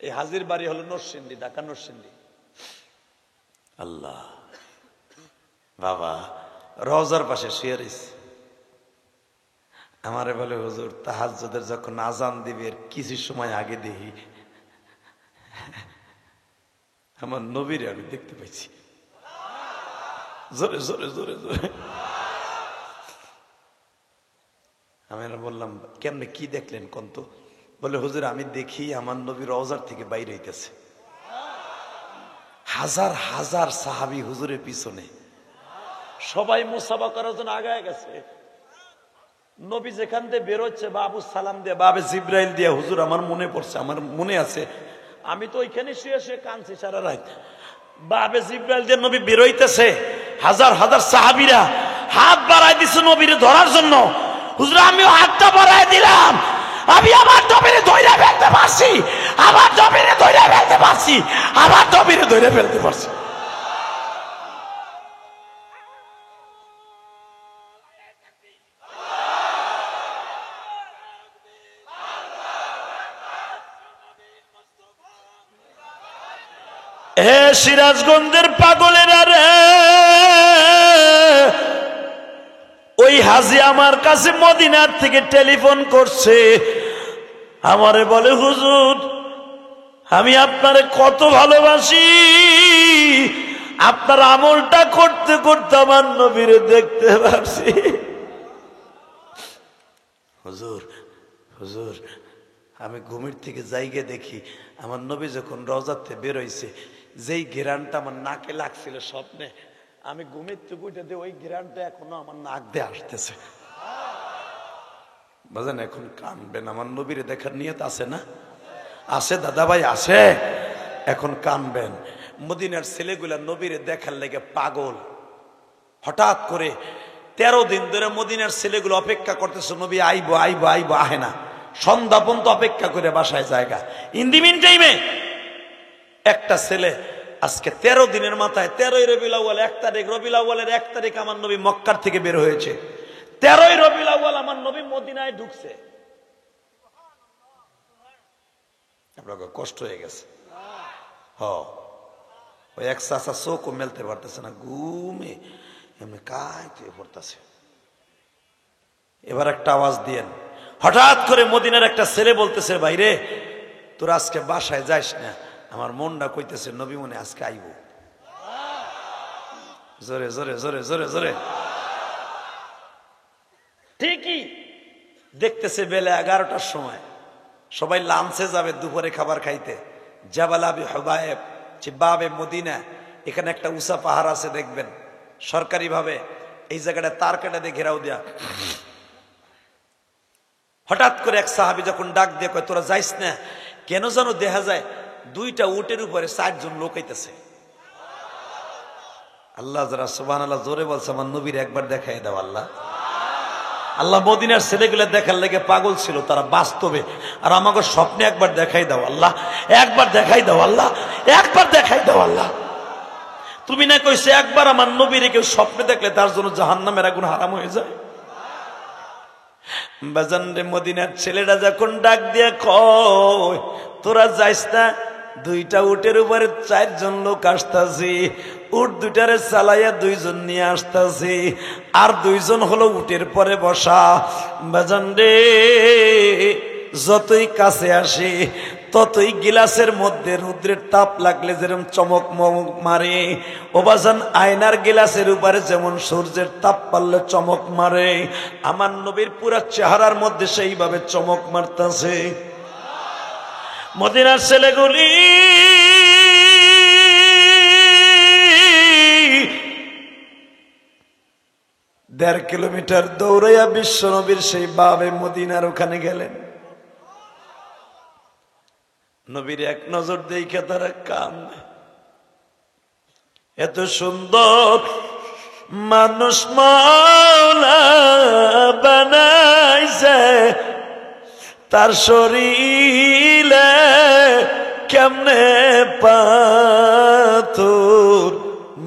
এই হাজির বাড়ি হলো নরসিংদী, ঢাকা নরসিংদী। আল্লাহ বাবা রওজার পাশে শুয়ে রয়েছে, আমারে বলে হুজুর তাহাজ্জুদের যখন আজান দিবে কিছু সময় আগে দেখি আমার নবীরে আমি দেখতে পাইছি। জোরে জোরে জোরে জোরে আমি বললাম কেমনে কি দেখলেন কন্ত? বলে হুজুর আমি দেখি আমার নবী রওজার থেকে বাইরে হইতেছে, হাজার হাজার সাহাবী হুজুরের পিছনে, সবাই মুসাফা করার জন্য আগায় গেছে। নবী যেখান দিয়ে বেরোচ্ছে বাবু সালাম দিয়ে বাবে জিব্রাইল দিয়ে, হুজুর আমার মনে পড়ছে, আমার মনে আছে, আমি তো ওইখানে শুয়ে শুয়ে কাঁদছি সারা রাত। বাবে জিব্রাইল দিয়ে নবী বেরোইতেছে, হাজার হাজার সাহাবীরা হাত বাড়ায় দিছে নবীরে ধরার জন্য। হুজুর আমিও হাতটা বাড়ায় দিলাম, আমি আমার নবীরে ধইরা ফেলতে পারছি, আমার নবীরে ধইরা ফেলতে পারছি, আমার নবীরে ধইরা ফেলতে পারছি। হে সিরাজগঞ্জের পাগলেরা রে, ওই হাজি আমার কাছে মদিনার থেকে টেলিফোন করছে, আমারে বলে হুজুর আমি আপনারে কত ভালোবাসি, আপনার আমলটা করতে করতে আমার নবীরে দেখতে পারছি। হুজুর হুজুর আমি ঘুমের থেকে যাইগে দেখি আমার নবী যখন রওজাতে বের হইছে, যেই ঘেরানটা আমার নাকে লাগছিল স্বপ্নে, আমি ঘুমের থেকে উঠে দিয়ে ওই ঘেরানটা এখনো আমার নাক দিয়ে আসতেছে। বুঝলেন? এখন কানবেন, আমার নবীরে দেখার নিয়ত আছে না? আছে দাদা ভাই, আছে। এখন কানবেন। মদিনার ছেলেগুলা নবীরে দেখার লেগে পাগল। হঠাৎ করে 13 দিন ধরে মদিনার ছেলেগুলো অপেক্ষা করতেছে, নবী আইবো আইবো আইবো, আহে না। সন্ধ্যা পর্যন্ত অপেক্ষা করে বাসায় জায়গা। ইন দি মিন টাইমে একটা ছেলে আজকে 13 দিনের মাথায় 13ই রবিউল আউয়াল 1 তারিখ, রবিউল আউয়ালের 1 তারিখ আমার নবী মক্কার থেকে বের হয়েছে, 13ই রবিউল আউয়াল আমার নবী মদিনায় ঢুকছে। আপনাকে কষ্ট হয়ে গেছে। ওই এক চাচা চোখও মেলতে পারতেছে না, ঘুমে এমনি কাইতে পড়তেছে। এবার একটা আওয়াজ দিয়েন। হঠাৎ করে মদিনার একটা ছেলে বলতেছে, ভাইরে তোর আজকে বাসায় যাইস না, আমার মনটা কইতেছে নবী মনে আজকে আইব। জোরে জোরে জোরে জোরে জোরে। ঠিকই দেখতেছে বেলা 11টার সময়, সবাই লাঞ্চে যাবে, দুপুরে খাবার খাইতে। জাবাল আবি হুবায়েব বাবে মদিনা, এখানে একটা উঁচা পাহাড় আছে দেখবেন, সরকারি ভাবে এই জায়গাটা তার কাটা দিয়ে ঘেরাও দেয়া। হঠাৎ করে এক সাহাবী যখন ডাক দিয়ে কয় তোরা যাইস না কেন, যেন দেখা যায় 2টা উটের উপরে 4 জন লোক আইতেছে। আল্লাহ যারা সুবহানাল্লাহ জোরে বলছে, আমার নবীর একবার দেখাই দাও আল্লাহ। আল্লাহ মদিনার ছেলেগুলো দেখার লেগে পাগল ছিল তারা বাস্তবে, আর আমাকে স্বপ্নে একবার দেখাই দাও আল্লাহ, একবার দেখাই দাও আল্লাহ, একবার দেখাই দাও আল্লাহ। তুমি না কইছে একবার আমার নবীরে কেউ স্বপ্নে দেখলে তার জন্য জাহান্নামের আগুন হারাম হয়ে যায়। বাজান রে, মদিনার ছেলেটা যখন ডাক দিয়ে কয় তোরা যাইস না, 2টা উটের উপরে 4 জন লোক আসতাছি, উট 2টারে চালাইয়া 2 জন নিয়ে আসতাছি, আর 2 জন হলো উটের পরে বসা। বাজান রে, যতই কাছে আসে ততই গিলাসের মধ্যে রৌদ্রের তাপ লাগলে যেরকম চমক মমক মারে, ও বাজান আয়নার গিলাসের উপরে যেমন সূর্যের তাপ পারলে চমক মারে, আমার নবীর পুরা চেহারার মধ্যে সেইভাবে চমক মারতাছে। মদিনার ছেলেগুলি 1.5 কিলোমিটার দৌড়াইয়া বিশ্ব নবীর সেই বাবে মদিনার ওখানে গেলেন। নবীর এক নজর দেখে তারা কান্দে, এত সুন্দর মানুষ মাওলা বানাইছে, তার শরীরে কেমনে পাথর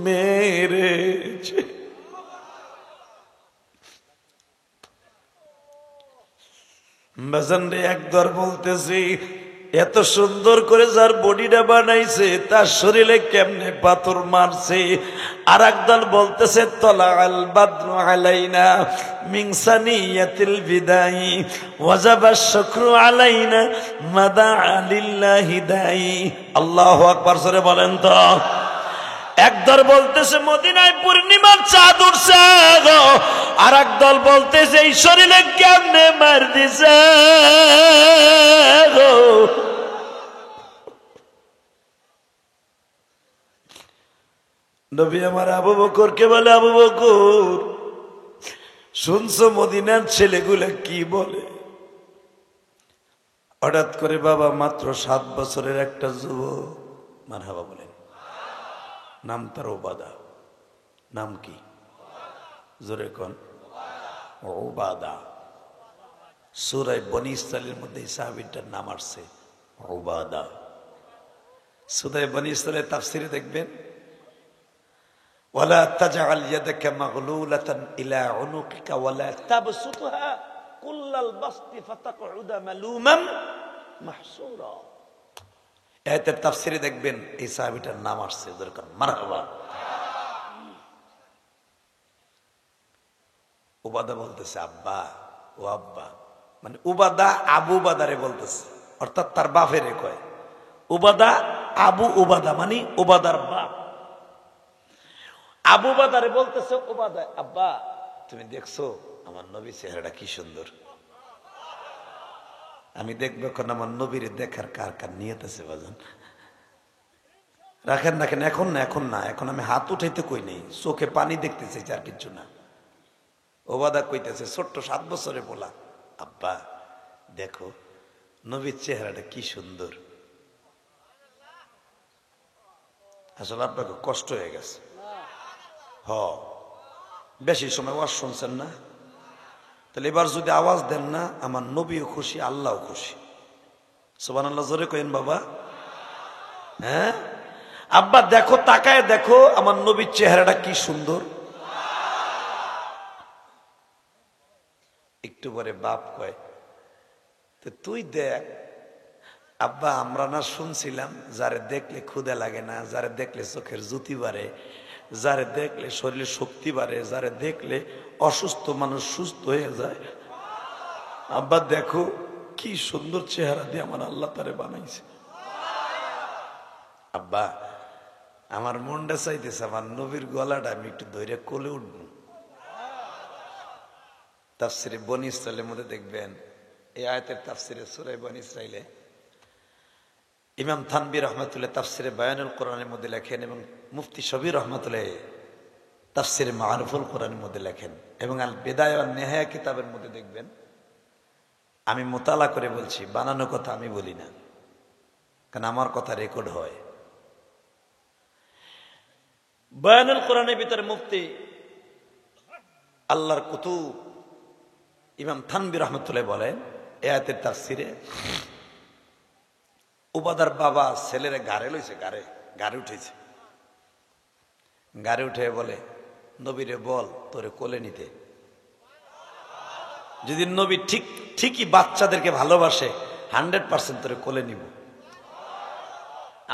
মেরেছে। বাজানরে একবার বলতেছি, এত সুন্দর করে যার বডিটা বানাইছে তার শরীরে কেমনে পাথর মারছে। আর একদল বলতেছে তলা আল বাদরু আলাইনা মিন সানিয়াতিল বিদাই ওয়াজাবা শুকরু আলাইনা মাদা লিল্লাহি দাই। আল্লাহু আকবার, জোরে বলেন তো। একদল বলতেছে মদিনায় পূর্ণিমার চাঁদ উঠছে, আর একদল বলতেছে এই শরীরে কেমনে মার দিছে। নবী আমার আবু বকরকে বলে, আবু বকর শুনছো মদিনার ছেলেগুলা কি বলে? হঠাৎ করে বাবা মাত্র 7 বছরের একটা যুবক, মারহাবা বলেন, নাম তার ওবাদা। নাম কি? জোরে কোন? ওবাদা। সূরা বনী ইসরাইলের মধ্যে এই সাহাবীটার নাম আসছে ওবাদা। সূরা বনী ইসরাইলের তাফসীরে দেখবেন, ওয়ালা তাজআল ইয়াদাকা মাগলুলাতান ইলা উনুকিকা ওয়ালা তাবসুতহা কুল্লাল বাসতি ফাতাকউদা মালুমান মাহসুরা। এতের তাফসীরে দেখবেন এই সাহাবীটার নাম আসছে, জোরে কোন মারহাবা। উবাদা বলতেছে আব্বা, ও আব্বা, মানে উবাদা আবু উবাদারে বলতেছে, অর্থাৎ তার বাপেরে কয়। উবাদা আবু উবাদা মানে উবাদার বাপ। আবু উবাদারে বলতেছে উবাদা, আব্বা তুমি দেখছো আমার নবী চেহারাটা কি সুন্দর, আমি দেখবো এখন আমার নবীরে দেখার কার কার নিয়ত আছে বাজান। রাখেন রাখেন, এখন না, এখন না, এখন আমি হাত উঠাইতে কই নেই, চোখে পানি দেখতেছি, আর কিছু না। ওবাদা কইতেছে, ছোট্ট 7 বছরে বলা, আব্বা দেখো নবীর চেহারাটা কি সুন্দর। আসলে আপনাকে কষ্ট হয়ে গেছে। বেশি সময় ওয়াজ শুনছেন না, তাহলে এবার যদি আওয়াজ দেন না, আমার নবীও খুশি, আল্লাহও খুশি। সুবহানাল্লাহ, জোরে কইন বাবা। হ্যাঁ আব্বা দেখো, তাকায় দেখো আমার নবীর চেহারাটা কি সুন্দর। একটু পরে বাপ কয়, তো তুই দেখ। আব্বা আমরা না শুনছিলাম যারে দেখলে ক্ষুধা লাগে না, যারে দেখলে চোখের জ্যোতি বাড়ে, যারে দেখলে শরীরে শক্তি বাড়ে, যারে দেখলে অসুস্থ মানুষ সুস্থ হয়ে যায়। আব্বা দেখো কি সুন্দর চেহারা দিয়ে আমার আল্লাহ তারে বানাইছে। আব্বা আমার মনটা চাইতেছে আমার নবীর গলাটা আমি একটু ধরে কোলে উঠবো। তাফসিরে বনী ইসরাইলের মধ্যে দেখবেন, এই আয়াতের তাফসিরে সূরা বনী ইসরাইলে ইমাম থানবী রহমাতুল্লাহ তাফসিরে বায়ানুল কোরআনের মধ্যে লেখেন, এবং মুফতি শবীর রহমাতুল্লাহ তাফসিরে মারুফুল কোরআনের মধ্যে লেখেন, এবং আল বিদায়া ওয়ান নিহায়া কিতাবের মধ্যে দেখবেন। আমি মোতালা করে বলছি, বানানো কথা আমি বলি না, কারণ আমার কথা রেকর্ড হয়। বায়ানুল কোরআনের ভিতরে মুফতি আল্লাহর কুতুব ইমাম থানবী রহমতুল্লাহ বলেন, এই আয়াতের তাফসিরে উবাদার বাবা ছেলেরে গাড়ে লইছে, গাড়ে উঠেছে, গাড়ি উঠে বলে নবীরে বল তোরে কোলে নিতে। যদি নবী ঠিকই বাচ্চাদেরকে ভালোবাসে, 100% তোরে কোলে নিব।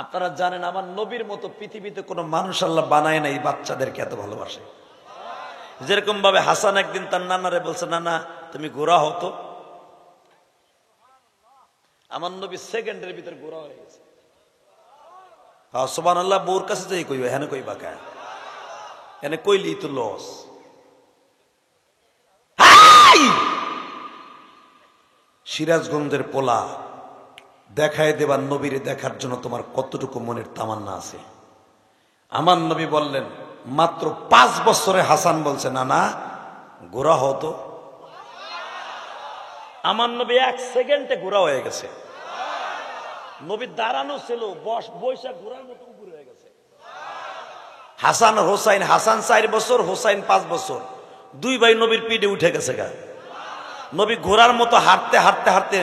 আপনারা জানেন আমার নবীর মতো পৃথিবীতে কোনো মানুষ আল্লাহ বানায় নাই বাচ্চাদেরকে এত ভালোবাসে। যেরকম ভাবে হাসান একদিন তার নানারে বলছে, নানা তুমি গোরা হতো। আমার নবী সেকেন্ডের ভিতরে গোরা হয়ে গেছে। সুবহানাল্লাহ, বউর কাছে যাই কইবে, হ্যাঁ কইবা কা, এনে কইলি তো লস। সিরাজগঞ্জের পোলা দেখায় দেবার নবীরে দেখার জন্য তোমার কতটুকু মনের তামান্না আছে। আমার নবী বললেন, মাত্র 5 বছরে হাসান বলছে, না না গোরা হতো। আমার নবী 1 সেকেন্ডে গোরা হয়ে গেছে। নবী দাঁড়ানো ছিল, বৈশাখ ঘোরার মতো উপরে হয়ে গেছে। হাসান হোসাইন, হাসান 4 বছর, হোসাইন 5 বছর, 2 ভাই নবীর পিঠে উঠে গেছে গা। নবী ঘোড়ার মতো হাঁটতে হাঁটতে হাঁটতে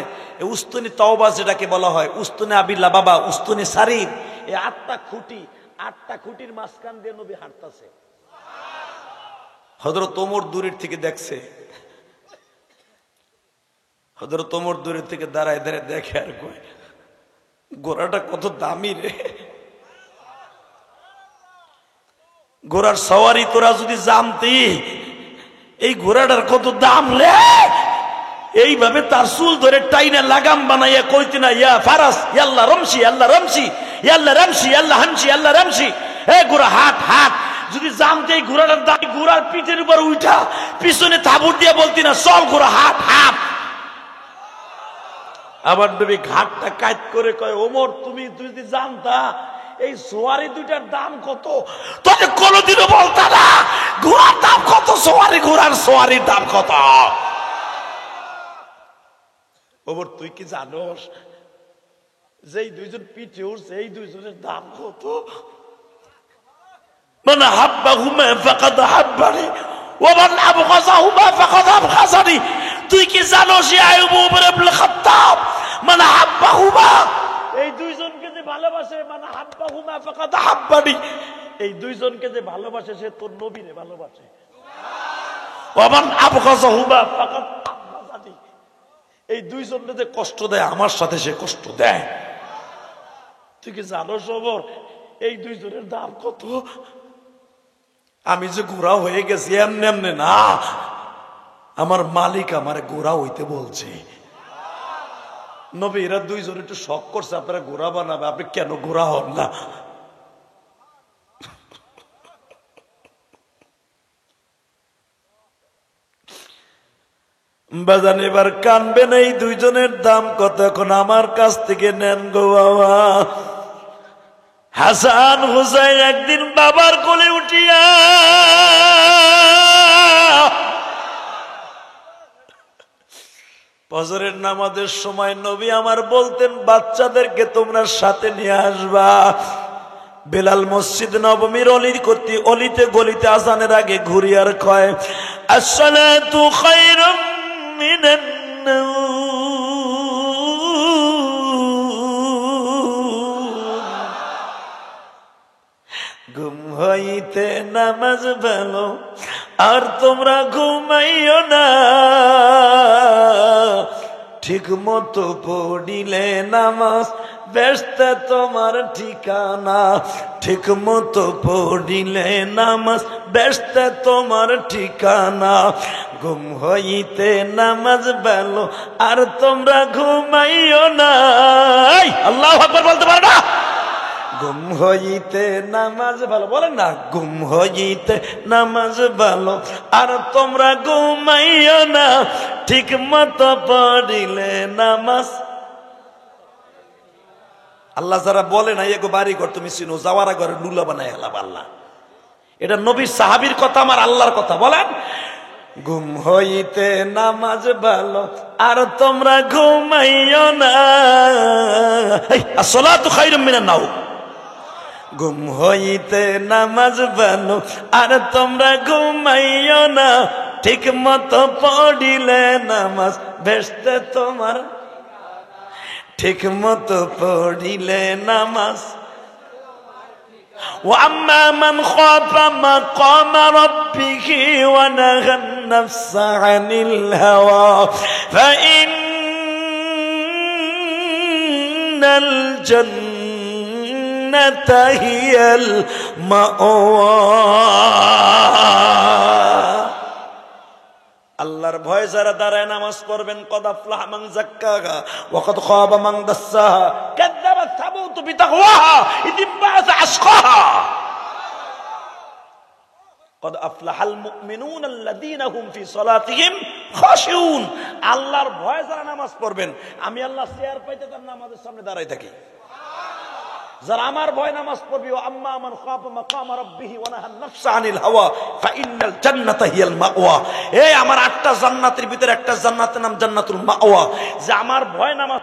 উস্তুনি তওবা যেটাকে বলা হয়, উস্তুনে আবিল্লা বাবা, উস্তুনে সারির, এই 8টা খুঁটির মাঝখান দিয়ে নবী হাঁটতেছে। হযরত ওমর দূরের থেকে দেখছে, হযরত ওমর দূরের থেকে দাঁড়ায় দাঁড়ায় দেখে আর কয়, ঘোড়াটা কত দামি রে, ঘোড়ার সওয়ারি তোরা যদি জানতি, এই ঘোড়াটার কত দাম রে। এইভাবে তার চুল ধরে টাইনা লাগাম বানাইয়া কইতে না, ইয়া ফারাস ইয়াল্লা রমসি আল্লাহ রমসি ইয়াল্লা রমসি আল্লাহ হামসি আল্লাহ রমসি, এ ঘোড়া হাট হাট। যদি জানতে এই ঘোড়াটার দাম, ঘোড়ার পিঠের উপর উঠা পিছনে থাবুর দিয়া বলতি না, চল ঘোড়া হাট হাট। আবার নবী ঘাটটা কাট করে কয়, ওমর তুমি যদি জানতা এই সোয়ারি দুইটার দাম কত, তবে কোনদিনও বলতা না ঘোড়ার দাম কত, সোয়ারি ঘোড়ার সোয়ারির দাম কত। ওমর তুই কি জানোস যে এই দুইজন পিঠে উঠছে, এই দুইজনের দাম কত? মানে হাব্বাহুমা ফাকাদ হাব্বানি ওয়া মান আবগাযাহুমা ফাকাদ আবগাযানি। তুই কি জানোস ইয়া উমর ইবনে খাত্তাব, মানে হাব্বাহুমা, এই দুইজনকে যে ভালোবাসে, মানে হাব্বাহুমা ফাকাদ হাব্বানি, এই দুইজনকে যে ভালোবাসে সে তোর নবীরে ভালোবাসে। ওয়া মান আবগাযাহুমা ফাকাদ আবগাযানি, এই দুইজনকে যে কষ্ট দেয় আমার সাথে সে কষ্ট দেয়। তুই কি জানোস ওমর এই দুইজনের দাম কত? আমি যে গোড়া হয়ে গেছি এমনি এমনি না, আমার মালিক আমার গোড়া হইতে বলছে। নবী এরা দুইজন একটু শখ করছে আপনারা গোড়া বানাবে, আপনি কেন গোড়া হন না? বাজান এবার কানবেন, এই দুইজনের দাম কত এখন আমার কাছ থেকে নেন গো বাবা। হাসান হুসাইন একদিন বাবার কোলে উঠিয়া ফজরের নামাজের সময় নবী আমার বলতেন, বাচ্চাদেরকে তোমরা সাথে নিয়ে আসবা। বেলাল মসজিদ নববীর অলিতে গলিতে আজানের আগে ঘুরিয়ার কয়, আসসালাতু খায়রুম মিনান ঘুম হইতে নামাজ ভালো, আর তোমরা ঘুমাইও না, ঠিক মতো পড়িলে নামাজ বেহেশতে তোমার ঠিকানা, ঠিক মতো পড়িলে নামাজ বেহেশতে তোমার ঠিকানা। ঘুম হইতে নামাজ ভালো, আর তোমরা ঘুমাইও না। আল্লাহু আকবার বলতে পারো না? ঘুম হইতে নামাজ ভালো, বলেন না, ঘুম হইতে নামাজ ভালো, আর তোমরা ঘুমাইও না, ঠিক মতো পড়িলে নামাজ। আল্লাহ যারা বলে না এগো বাড়ি ঘর তুমি চিনো, যাওয়ার ঘরে লুলা বানায় আল্লাহ আল্লাহ, এটা নবীর সাহাবীর কথা, আমার আল্লাহর কথা। বলেন, ঘুম হইতে নামাজ ভালো, আর তোমরা ঘুমাইও না। আসসালাতু খায়রুম মিনান নাওম, ঘুম হইতে নামাজ ভালো, আর তোমরা ঘুমাইও না, ঠিক মতো পড়িলে নামাজ বেহেশতে তোমার, ঠিক মতো পড়িলে নামাজ। وأما من خاف مقام ربه ونهى النفس عن الهوى فإن الجنة هي المأوى। আল্লাহর ভয় যারা দাঁড়ায় নামাজ পড়বেন, কদ আফলাহা মান যাক্কাহা ওয়া কদ খাবা মান দাসসাহা কাযাবাত সামুদ বিতাকওয়াহা ইয বা'আথা আশকাহা। কদ আফলাহাল মুমিনুন আল্লাযীনা হুম ফি সালাতিহিম খাশিউন। আল্লাহর ভয় যারা নামাজ পড়বেন, আমি আল্লাহ চেয়ার পাইতে তার নামাজের সামনে দাঁড়াই থাকি। যারা আমার ভয় নামাজ পড়বি, ও আম্মা মান খাফা মাকাম রাব্বিহি ওয়া নাহা আন-নাফসা আনিল হাওয়া ফাইন্নাল জান্নাতা হিয়াল মাওয়া। এই আমার 8টা জান্নাতের ভিতরে একটা জান্নাতের নাম জান্নাতুল মাওয়া। যে আমার ভয় নামাজ,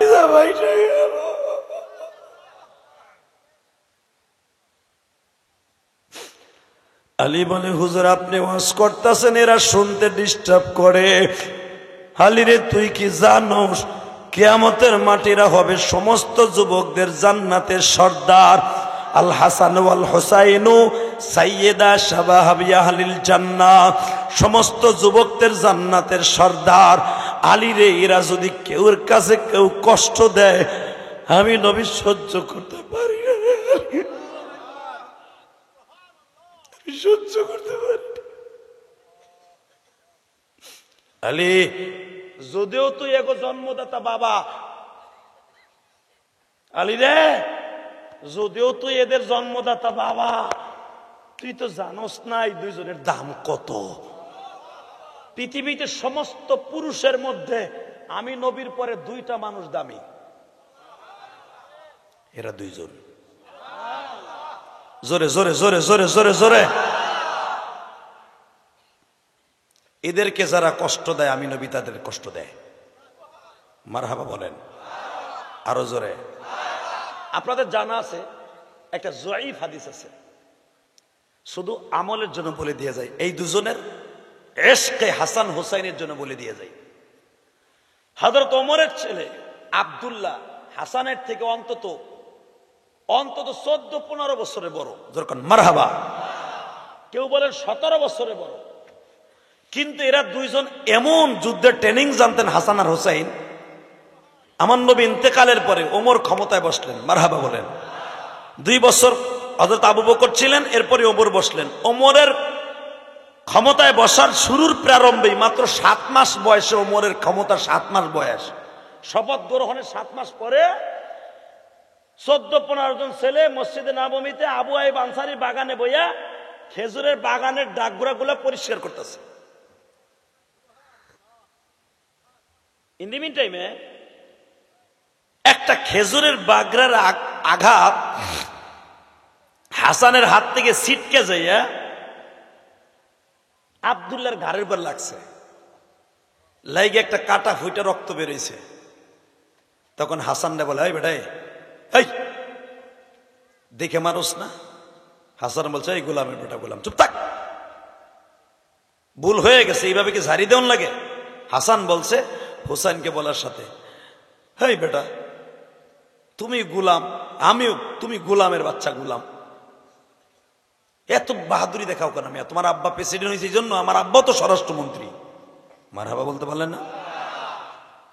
আলী বলে, হুজুর আপনি ওয়াজ করতেছেন, এরা শুনতে ডিস্টার্ব করে। আলী রে তুই কি জানোস কিয়ামতের মাটিরা হবে সমস্ত যুবকদের জান্নাতের সর্দার। আল হাসান ওয়াল হুসাইনু সাইয়্যিদা শাবাব আহলিল জান্নাহ, সমস্ত যুবকদের জান্নাতের সর্দার। আলী রে, এরা যদি কেউর কাছে কেউ কষ্ট দেয়, আমি নবী সহ্য করতে পারি না, আমি সহ্য করতে পারি না। আলী, যদিও তুই এগো জন্মদাতা বাবা, আলী রে, যদিও তুই এদের জন্মদাতা বাবা, তুই তো জানোস না এই দুইজনের দাম কত। পৃথিবীতে সমস্ত পুরুষের মধ্যে আমি নবীর পরে দুইটা মানুষ দামি, এরা দুইজন। জোরে জোরে জোরে জোরে জোরে জোরে। এদেরকে যারা কষ্ট দেয় আমি নবী তাদের কষ্ট দেয়। মারহাবা বলেন আরো জোরে। আপনাদের জানা আছে একটা জয়ীফ হাদিস আছে, শুধু আমলের জন্য বলে দিয়ে যায়, এই দুজনের ইশকে হাসান হুসাইনের জন্য বলে দিয়ে যায়। হযরত ওমরের ছেলে আব্দুল্লাহ হাসানের থেকে অন্তত 14-15 বছরের বড়, যেরকম মারহাবা, কেউ বলেন 17 বছরের বড়। কিন্তু এরা দুইজন এমন যুদ্ধের ট্রেনিং জানতেন হাসান আর হুসাইন। আমার নবী ইন্তেকালের পরে ওমর ক্ষমতায় বসলেন, মারহাবা বলেন। 2 বছর হযরত আবু বকর ছিলেন, এরপরে ওমর বসলেন। ওমরের ক্ষমতায় বসার শুরুর প্রারম্ভেই মাত্র 7 মাস বয়সে, ওমরের ক্ষমতা 7 মাস বয়স, শপথ গ্রহণের 7 মাস পরে 14-15 জন ছেলে মসজিদে নববীতে আবু আইব আনসারী বাগানে বইয়া খেজুরের বাগানের ডাকগুড়াগুলো পরিষ্কার করতেছে। ইন দি মিন টাইমে একটা খেজুরের বাগড়ার আঘাত হাসানের হাত থেকে ছিটকে যাইয়া আব্দুল্লাহর ঘাড়ের উপর লাগছে, লাইগে একটা কাটা ফুইটা রক্ত বেরোইছে। তখন হাসান রে বলে, এই বেটাই, এই দেখে মানুষ না? হাসান বলছে, এই গোলামের বেটা গোলাম, চুপ থাক, ভুল হয়ে গেছে, এইভাবে কি ঝাড়ি দেওয়ান লাগে? হাসান বলছে হুসাইনকে বলার সাথে, হেই বেটা, তুমি গোলাম, আমিও, তুমি গোলামের বাচ্চা গোলাম, এত বাহাদুরি দেখাও কেন? আমি তোমার আব্বা প্রেসিডেন্ট হয়েছে এই জন্য, আমার আব্বা তো স্বরাষ্ট্রমন্ত্রী। মারহাবা বলতে পারলেন না?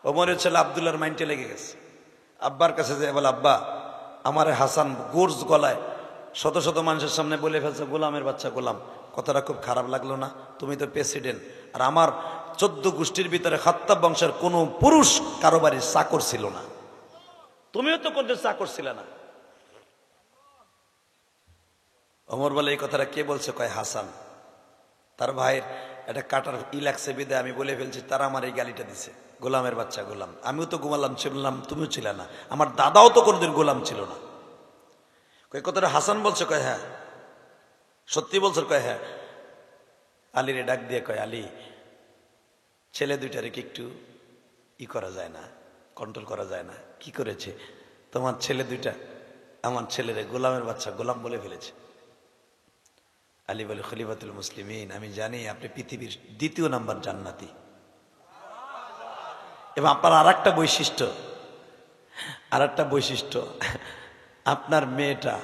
ওমরের ছেলে আব্দুল্লাহর মাইন্ডে লেগে গেছে। আব্বার কাছে যে বলে, আব্বা, আমার হাসান গোর্জ গলায় শত শত মানুষের সামনে বলে ফেলছে গোলামের বাচ্চা গোলাম, কথাটা খুব খারাপ লাগলো না? তুমি তো প্রেসিডেন্ট, আর আমার 14 গোষ্ঠীর ভিতরে খাত্তাব বংশের কোনো পুরুষ কারোবারির চাকর ছিল না, তুমিও তো কোনদিন চাকর ছিলে না। ওমর বলে, এই কথাটা কে বলছে? কয় হাসান। তার ভাইয়ের একটা কাটার লাগছে বিদে আমি বলে ফেলছি, তারা আমার এই গালিটা দিছে, গোলামের বাচ্চা গোলাম। আমিও তো গোলাম ছিলাম, তুমিও ছিল না, আমার দাদাও তো কোনোদিন গোলাম ছিল না। কয় কথাটা হাসান বলছে? কয় হ্যাঁ। সত্যি বলছে? কয় হ্যাঁ। আলীরে ডাক দিয়ে কয়, আলী, ছেলে দুইটারে কি একটু করা যায় না, কন্ট্রোল করা যায় না? কি করেছে? তোমার ছেলে দুইটা আমার ছেলেরে গোলামের বাচ্চা গোলাম বলে ফেলেছে। আলী বলে, খলিফাতুল মুসলিমিন, আমি জানি আপনি পৃথিবীর 2য় নাম্বার জান্নাতি, এবং আপনার আর একটা বৈশিষ্ট্য, আপনার মেয়েটা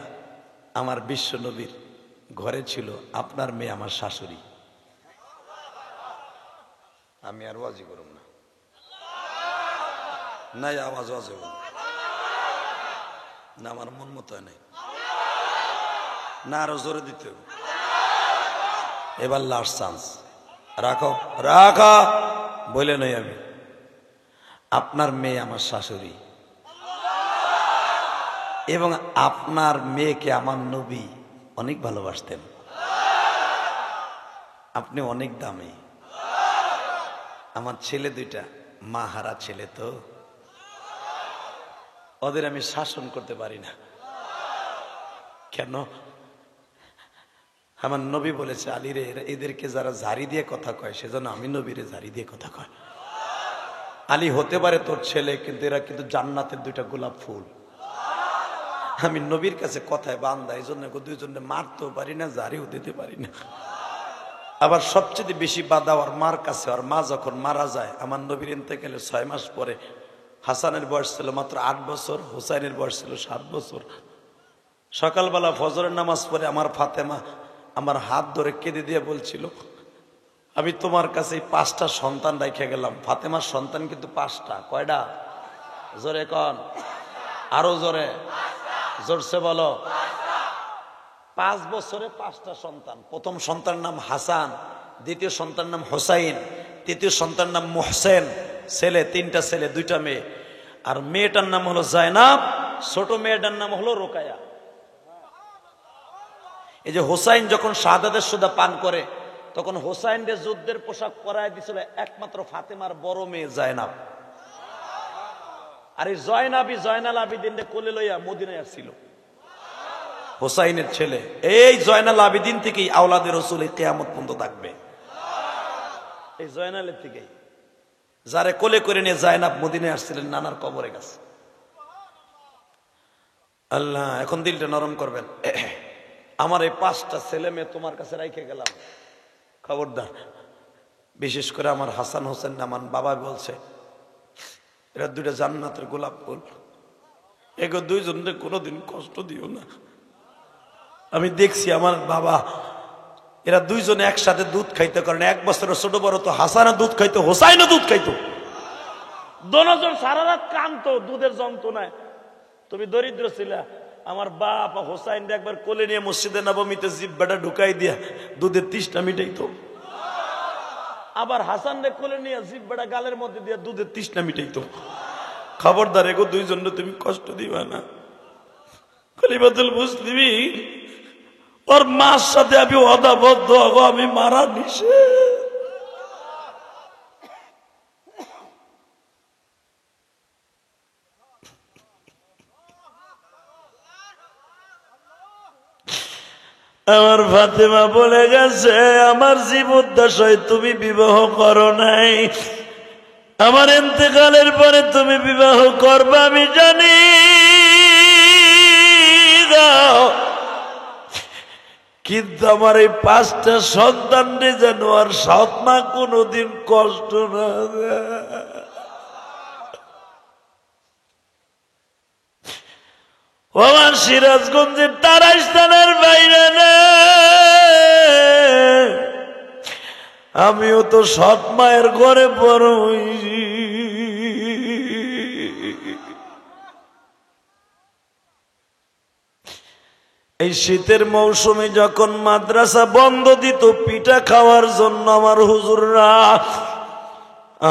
আমার বিশ্ব নবীর ঘরে ছিল, আপনার মেয়ে আমার শাশুড়ি। আমি আর ওয়াজি করুম না, নাই আওয়াজ ওয়াজ না, আমার মন মতো হয় নাই না, আরো জোরে দিতে হবে। এবার লাস্ট চান্স, রাখো রাখো বলে নই আমি, আপনার মেয়ে আমার শাশুড়ি, এবং আপনার মেয়েকে আমার নবী অনেক ভালোবাসতেন, আপনি অনেক দামি, আমার ছেলে দুইটা মা হারা ছেলে, তো ওদের আমি শাসন করতে পারি না। কেন? আমার নবী বলেছে, আলীরে, এদেরকে যারা ঝাড়ি দিয়ে কথা কয় সেজন্য আমি নবীরে ঝাড়ি দিয়ে কথা কয়। আলী, হতে পারে তোর ছেলে, কিন্তু এরা কিন্তু জান্নাতের 2টা গোলাপ ফুল। আমি নবীর কাছে কথায় বান্দা, এই জন্য দুইজনে মারতেও পারি না, ঝাড়িও দিতে পারি না। আবার সবচেয়ে বেশি বাধা ওর মার কাছে। ওর মা যখন মারা যায়, আমার নবীর ইন্তেকালের 6 মাস পরে হাসানের বয়স ছিল মাত্র 8 বছর, হুসাইনের বয়স ছিল 7 বছর। সকালবেলা ফজরের নামাজ পড়ে আমার ফাতেমা আমার হাত ধরে কেঁদে দিয়ে বলছিল, আমি তোমার কাছে 5টা সন্তান রেখে গেলাম। ফাতেমার সন্তান কিন্তু 5টা। কয়টা? জোরে কন, আরো জোরে, জোরসে বলো। 5 বছরে 5টা সন্তান। প্রথম সন্তানের নাম হাসান, দ্বিতীয় সন্তানের নাম হোসাইন, তৃতীয় সন্তানের নাম মুহসেন। ছেলে 3টা ছেলে 2টা মেয়ে। আর মেয়েটার নাম হলো জায়নাব, ছোট মেয়েটার নাম হলো রোকায়া। এই যে হোসাইন যখন শাহাদাতের সুদা পান করে তখন হোসাইনের যুদ্ধের পোশাক পরায় দিছিল একমাত্র ফাতেমার বড় মেয়ে জায়নাব। আর এই জয়নাল আবিদিনকে কোলে লইয়া মদিনায় আসছিল হোসাইনের ছেলে। এই জয়নাল আবিদিন থেকেই আওলাদের রাসূল কিয়ামত পর্যন্ত থাকবে। এই জয়নালের থেকেই যারে কোলে করে নিয়ে জায়নাব মদিনায় আসছিলেন নানার কবরে গেছে। আল্লাহ এখন দিলটা নরম করবেন। আমার এই 5টা ছেলে মেয়ে তোমার কাছে রেখে গেলাম, খবরদার। বিশেষ করে আমার হাসান হোসেন, আমার বাবা বলছে এরা 2টা জান্নাতের গোলাপ ফুল, এগো 2 জনকে কোনোদিন কষ্ট দিও না। আমি দেখছি আমার বাবা, এরা 2 জনে একসাথে দুধ খাইতে কারণ 1 বছরের ছোট বড় তো হাসানও দুধ খাইতো, হোসাইনও দুধ খাইতো। দোনোজন সারা রাত কাঁদতো দুধের যন্ত্রণায়। তুমি দরিদ্র ছিলা, আমার বাপ হোসাইন একবার কোলে নিয়ে মসজিদে নবমীতে জিব্বাটা ঢুকাই দিয়া দুধের তৃষ্ণা মিটাইতো। আবার হাসান রে কোলে নিয়ে জিব্বাটা গালের মধ্যে দিয়া দুধের তৃষ্ণা মিটাইতো। খবরদার এগো 2 জন তুমি কষ্ট দিবা না। খলিফাতুল মুসলিমিন ওর মার সাথে আমি অদাবদ্ধ হব, আমি মারা নিষেধ। আমার ফাতেমা বলে গেছে আমার জীবদ্দশায় তুমি বিবাহ করো নাই, আমার ইন্তেকালের পরে তুমি বিবাহ করবে আমি জানি। কিন্তু আমার এই 5টা সন্তানরে যেন আর সৎ মা কোনোদিন কষ্ট না দেয়। আমার সিরাজগঞ্জের তারাইশ থানার বাইরে না, আমিও তো সৎ মায়ের ঘরে বড় হইছি। এই শীতের মৌসুমে যখন মাদ্রাসা বন্ধ দিত পিঠা খাওয়ার জন্য আমার হুজুররা,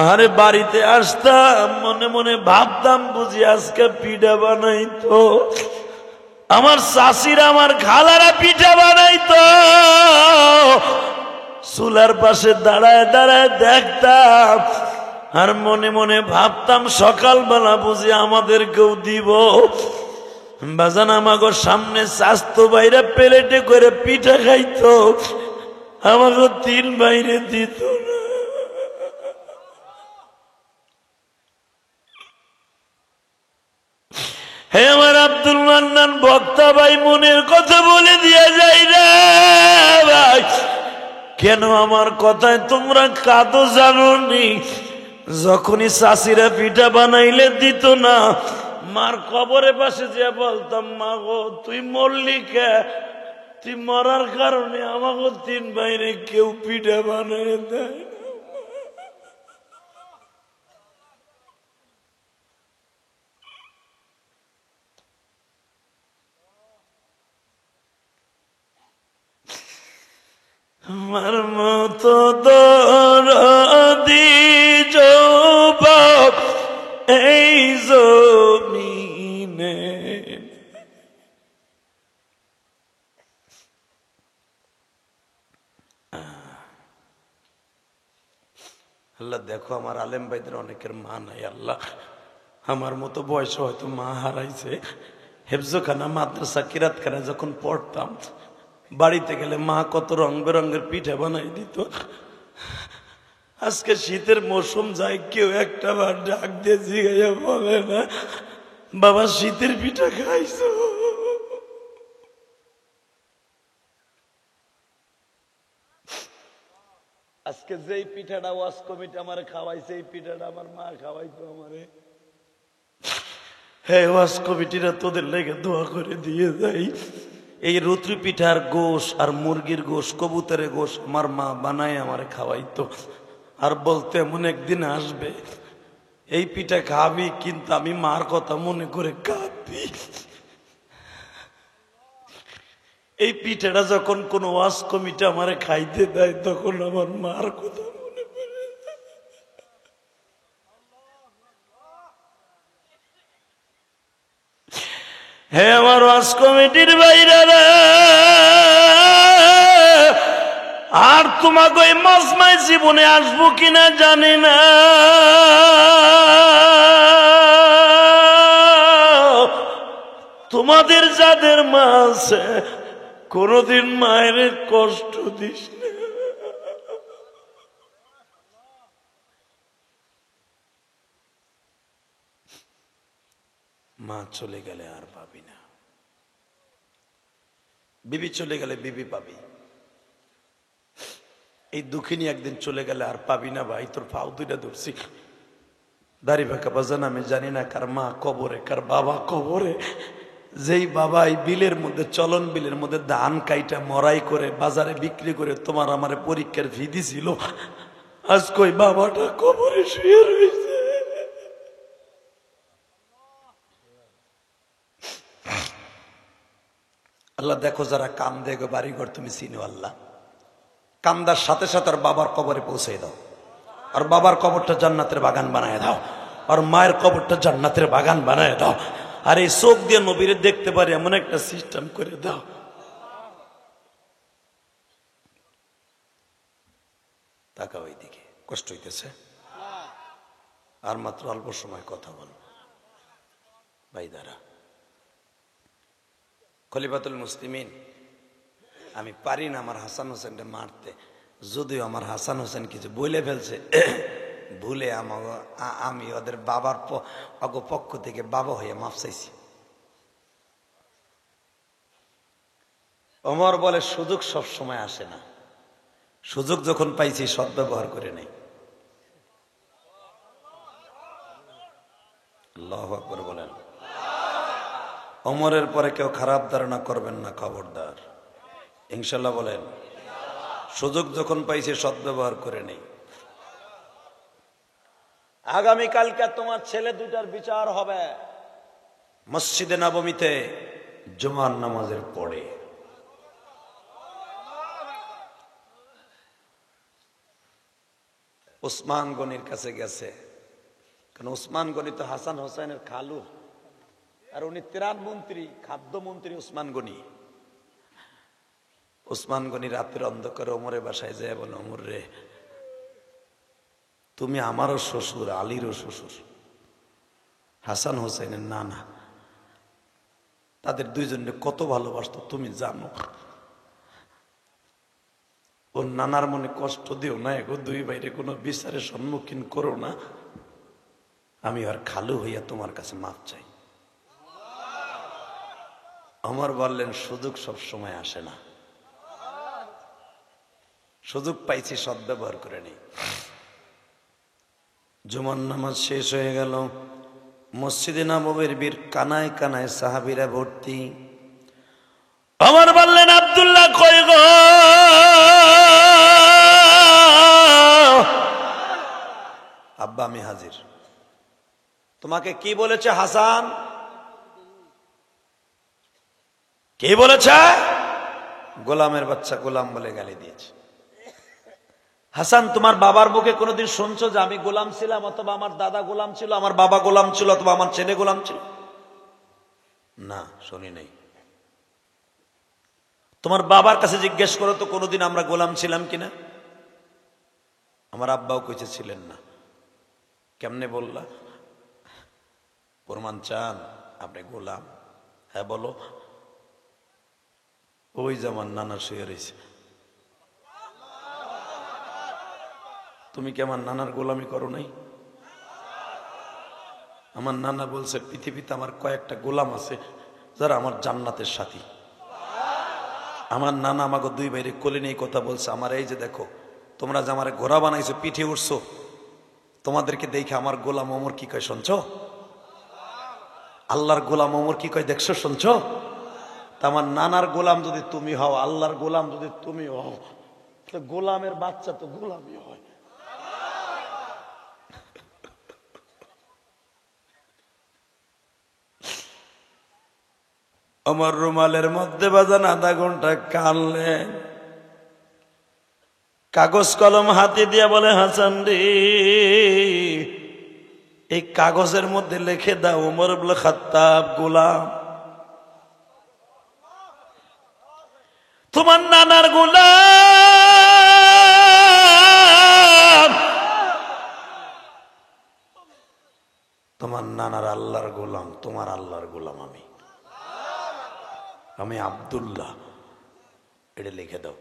আরে বাড়িতে আসতাম মনে মনে ভাবতাম বুঝি আজকে পিঠা বানাইতো। আমার চাষিরা আমার খালারা পিঠা বানাইতো, চুলার পাশে দাঁড়ায় দাঁড়ায় দেখতাম আর মনে মনে ভাবতাম সকালবেলা বুঝি আমাদেরকেও দিব। বাজান আমাগো সামনে স্বাস্থ্য বাইরে প্লেটে করে পিঠা খাইতো, আমাকে 3 বাইরে দিত না। হে আমার আব্দুল মান্নান বক্তা ভাই, মনের কথা বলে দিয়ে যাই রে ভাই। কেন আমার কথায় তোমরা কাঁদো জানো নি? যখনই চাষিরা পিঠা বানাইলে দিত না, মার কবরের পাশে যে বলতাম, মা গো তুই মরলি কে? তুই মরার কারণে আমাকে 3 বাইরে কেউ পিঠা বানায় দেয়। আমার মতো দরদি যুবক এই জমিনে, আল্লাহ দেখো আমার আলেম ভাইদের অনেকের মা নাই। আল্লাহ আমার মতো বয়সে হয়তো মা হারাইছে। হেফজখানা মাদ্রাসা কিরাতখানা যখন পড়তাম, বাড়িতে গেলে মা কত রং বেরঙের পিঠা বানাই দিত। আজকে শীতের মৌসুম যায়, কেউ একটা বার ডাক দিয়ে জিগাইয়া বলে না বাবা শীতের পিঠা খাইছো? আজকে যেই পিঠাটা ওয়াজ কমিটি আমার খাওয়াইছে, এই পিঠাটা আমার মা খাওয়াইতো আমারে। হে ওয়াজ কমিটিরা তোদের লেগে দোয়া করে দিয়ে যাই। এই রুত্রি পিঠার গোশ আর মুরগির গোশ, কবুতরের গোশ আমার মা বানায় আমারে খাওয়াইতো, আর বলতে এমন একদিন আসবে এই পিঠা খাবি, কিন্তু আমি মার কথা মনে করে কাঁদি। এই পিঠাটা যখন কোন ওয়াজ কমিটি আমারে খাইতে দেয় তখন আমার মার কথা মনে পড়ে। হে আমার ওয়াজ কমিটির বাইরেরা, আর তোমাকে ওই মাজমায় জীবনে আসবো কিনা জানি না, তোমাদের যাদের মা আছে কোনদিন মায়ের কষ্ট দিস না। মা চলে গেলে আর পাবি না, বিবি চলে গেলে বিবি পাবি। এই দুঃখিনী একদিন চলে গেলে আর পাবি না ভাই। তোর পাও দুইটা ধরছি, দাড়ি ভাকা বাজান, আমি জানি না কার মা কবরে কার বাবা কবরে। যেই বাবা এই বিলের মধ্যে, চলন বিলের মধ্যে ধান কাইটা মরাই করে বাজারে বিক্রি করে তোমার আমার পরীক্ষার ফি দিছিল, আজ কই বাবাটা কবরে শুয়ে রয়েছে। আল্লাহ দেখো যারা কাম দেখো বাড়িঘর তুমি চিনো, আল্লাহ কান্দার সাথে সাথে আর বাবার কবরে পৌঁছে দাও, আর বাবার কবরটা জান্নাতের বাগান বানায় দাও, আর মায়ের কবরটা জান্নাতের বাগান বানায় দাও, আর এই চোখ দিয়ে নবীরে দেখতে পারি এমন একটা সিস্টেম করে দাও। তাকাও এইদিকে, কষ্ট হইতেছে, আর মাত্র অল্প সময় কথা বলবো ভাই দাঁড়া। খলিফাতুল মুসলিমিন, আমি পারি না আমার হাসান হোসেনকে মারতে, যদিও আমার হাসান হোসেন কিছু বলে ফেলছে ভুলে, আমি ওদের বাবার পক্ষ থেকে বাবা হয়ে মাফ চাইছি। ওমর বলে সুযোগ সব সময় আসে না, সুযোগ যখন পাইছি সদ্ব্যবহার করে নেই। আল্লাহু আকবার বলেন। ওমরের পরে কেউ খারাপ ধারণা করবেন না, খবরদার, ইনশাল্লাহ বলেন। সুযোগ যখন পাইছে সদ্ব্যবহার করে নেই। আগামীকালকে তোমার ছেলে দুটার বিচার হবে মসজিদে নববীতে জুমার নামাজের পরে। ওসমান গনির কাছে গেছে, কারণ ওসমান গনি তো হাসান হোসেনের খালু, আর উনি ত্রাণ মন্ত্রী, খাদ্যমন্ত্রী ওসমান গনি। ওসমান গনি রাতের অন্ধকারে ওমরের বাসায় যায় বলে, ওমর রে, তুমি আমারও শ্বশুর, আলীরও শ্বশুর, হাসান হোসেনের নানা, তাদের দুইজনে কত ভালোবাসতো তুমি জানো। ওর নানার মনে কষ্ট দিও না, এগো দুই বাইরে কোনো বিচারের সম্মুখীন করো না, আমি আর খালু হইয়া তোমার কাছে মাফ চাই। ওমর বললেন সুযোগ সব সময় আসে না, সুযোগ পাইছি সদ্ব্যবহার করে নেই। জুমার নামাজ শেষ হয়ে গেল, মসজিদে নববীর বীর কানায় কানায় সাহাবীরা ভর্তি। ওমর বললেন আব্দুল্লাহ কই গো? আব্বা আমি হাজির। তোমাকে কি বলেছে হাসান? কি বলেছে? গোলামের বাচ্চা গোলাম বলে গালি দিয়েছে। হাসান, তোমার বাবার মুখে কোনোদিন শুনছো যে আমি গোলাম ছিলাম, অথবা আমার দাদা গোলাম ছিল, আমার বাবা গোলাম ছিল, অথবা আমার ছেলে গোলাম ছিল? না, শুনি নাই। তোমার বাবার কাছে জিজ্ঞেস করো তো কোনোদিন আমরা গোলাম ছিলাম কিনা? আমার আব্বাও কইছে ছিলেন না। কেমনে বললা? প্রমাণ চান আপনি গোলাম? হ্যাঁ বলো। ওই যে আমার নানা শুয়ে রয়েছে। তুমি কি আমার নানার গোলামি করো নাই? আমার নানা বলছে পৃথিবীতে আমার কয়েকটা গোলাম আছে যারা আমার জান্নাতের সাথী। আমার নানা আমাকে দুই ভাইরে কোলে নিয়ে কথা বলছে, আমার এই যে দেখো তোমরা যে আমার ঘোড়া বানাইছো, পিঠে উঠছো, তোমাদেরকে দেখে আমার গোলাম ওমর কি কয় শুনছো? আল্লাহর গোলাম ওমর কি কয় দেখছো শুনছো? আমার নানার গোলাম যদি তুমি হও, আল্লাহর গোলাম যদি তুমি হও, তো গোলামের বাচ্চা তো গোলামই হয়। আমার রুমালের মধ্যে বাজান আধা ঘন্টা কানলেন, কাগজ কলম হাতে দিয়া বলে হাসান রে এই কাগজের মধ্যে লিখে দাও ওমর ইবনে খাত্তাব গোলাম, তোমার নানার গোলাম, তোমার নানার আল্লাহর গোলাম, তোমার আল্লাহর গোলাম আমি আব্দুল্লাহ, এটা লিখে দাও।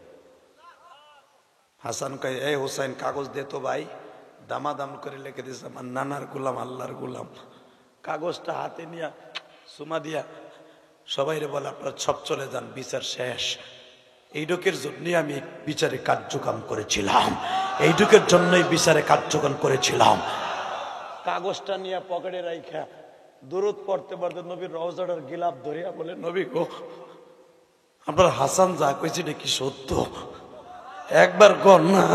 হাসান কয় এই হোসেন কাগজ দে তো ভাই, দামাদাম করে লিখে দিস আমার নানার গোলাম আল্লাহর গোলাম। কাগজটা হাতে নিয়ে সুমা দিয়া সবাই রে বলে আপনারা সব চলে যান, বিচার শেষ। এইটুকের জন্যই আমি বিচারে কার্যক্রম করেছিলাম, এইটুকের জন্যই বিচারে কার্যক্রম করেছিলাম। কাগজটা নিয়ে পকেটে রাইখা দুরূদ পড়তে পড়তে নবীর রওজাটার গিলাপ ধরিয়া বলে নবী গো আপনার হাসান যা কইছে এটা কি সত্য? একবার কর না,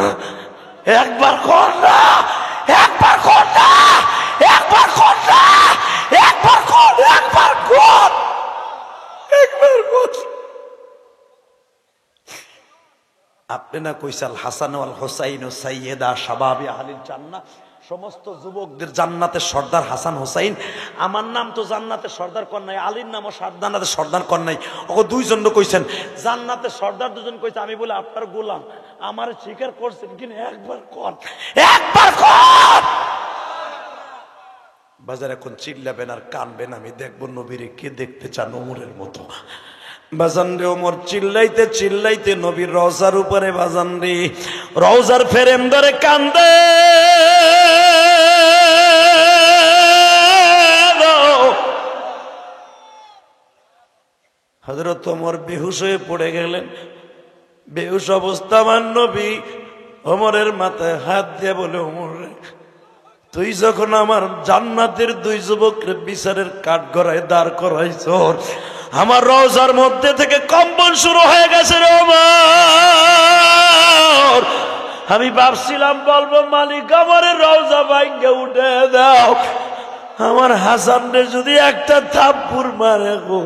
একবার কর না, একবার কর না, একবার কর না, একবার কর, একবার কর, একবার কর। আপনি না কইসাল হাসান ওয়াল হুসাইন সাইয়্যিদা শাবাবি আহলিল জান্নাহ, সমস্ত যুবকদের জান্নাতের সর্দার হাসান হুসাইন। আমার নাম তো জান্নাতের সর্দার কর নাই, আলীর নামও জান্নাতের সর্দার কর নাই। ও দুইজন কইছেন জান্নাতের সর্দার, দুজন কইছে আমি বলে আপনার গোলাম, আমার স্বীকার করছেন কিনা একবার কর, একবার কর। বাজার এখন চিল্লাবেন আর কানবেন, আমি দেখবো নবীরে কে দেখতে চান ওমরের মতো। বাজান রে ওমর চিল্লাইতে চিল্লাইতে নবীর রওজার উপরে বাজান রে রওজার ফেরেম ধরে কান্দে। হযরত ওমর বেহুশ হয়ে পড়ে গেলেন। বেহুশ অবস্থা আমার নবী ওমরের মাথায় হাত দিয়ে বলে ওমর রে তুই যখন আমার জান্নাতের দুই যুবককে বিচারের কাঠগড়ায় দাঁড় করাইছ, আমার রওজার মধ্যে থেকে কম্পন শুরু হয়ে গেছে রে ওমর। আমি ভাবছিলাম বলবো মালিক আমার রওজা ভাঙ্গে উঠে দাও, আমার হাসানরে যদি একটা থাপ্পড় মারে গো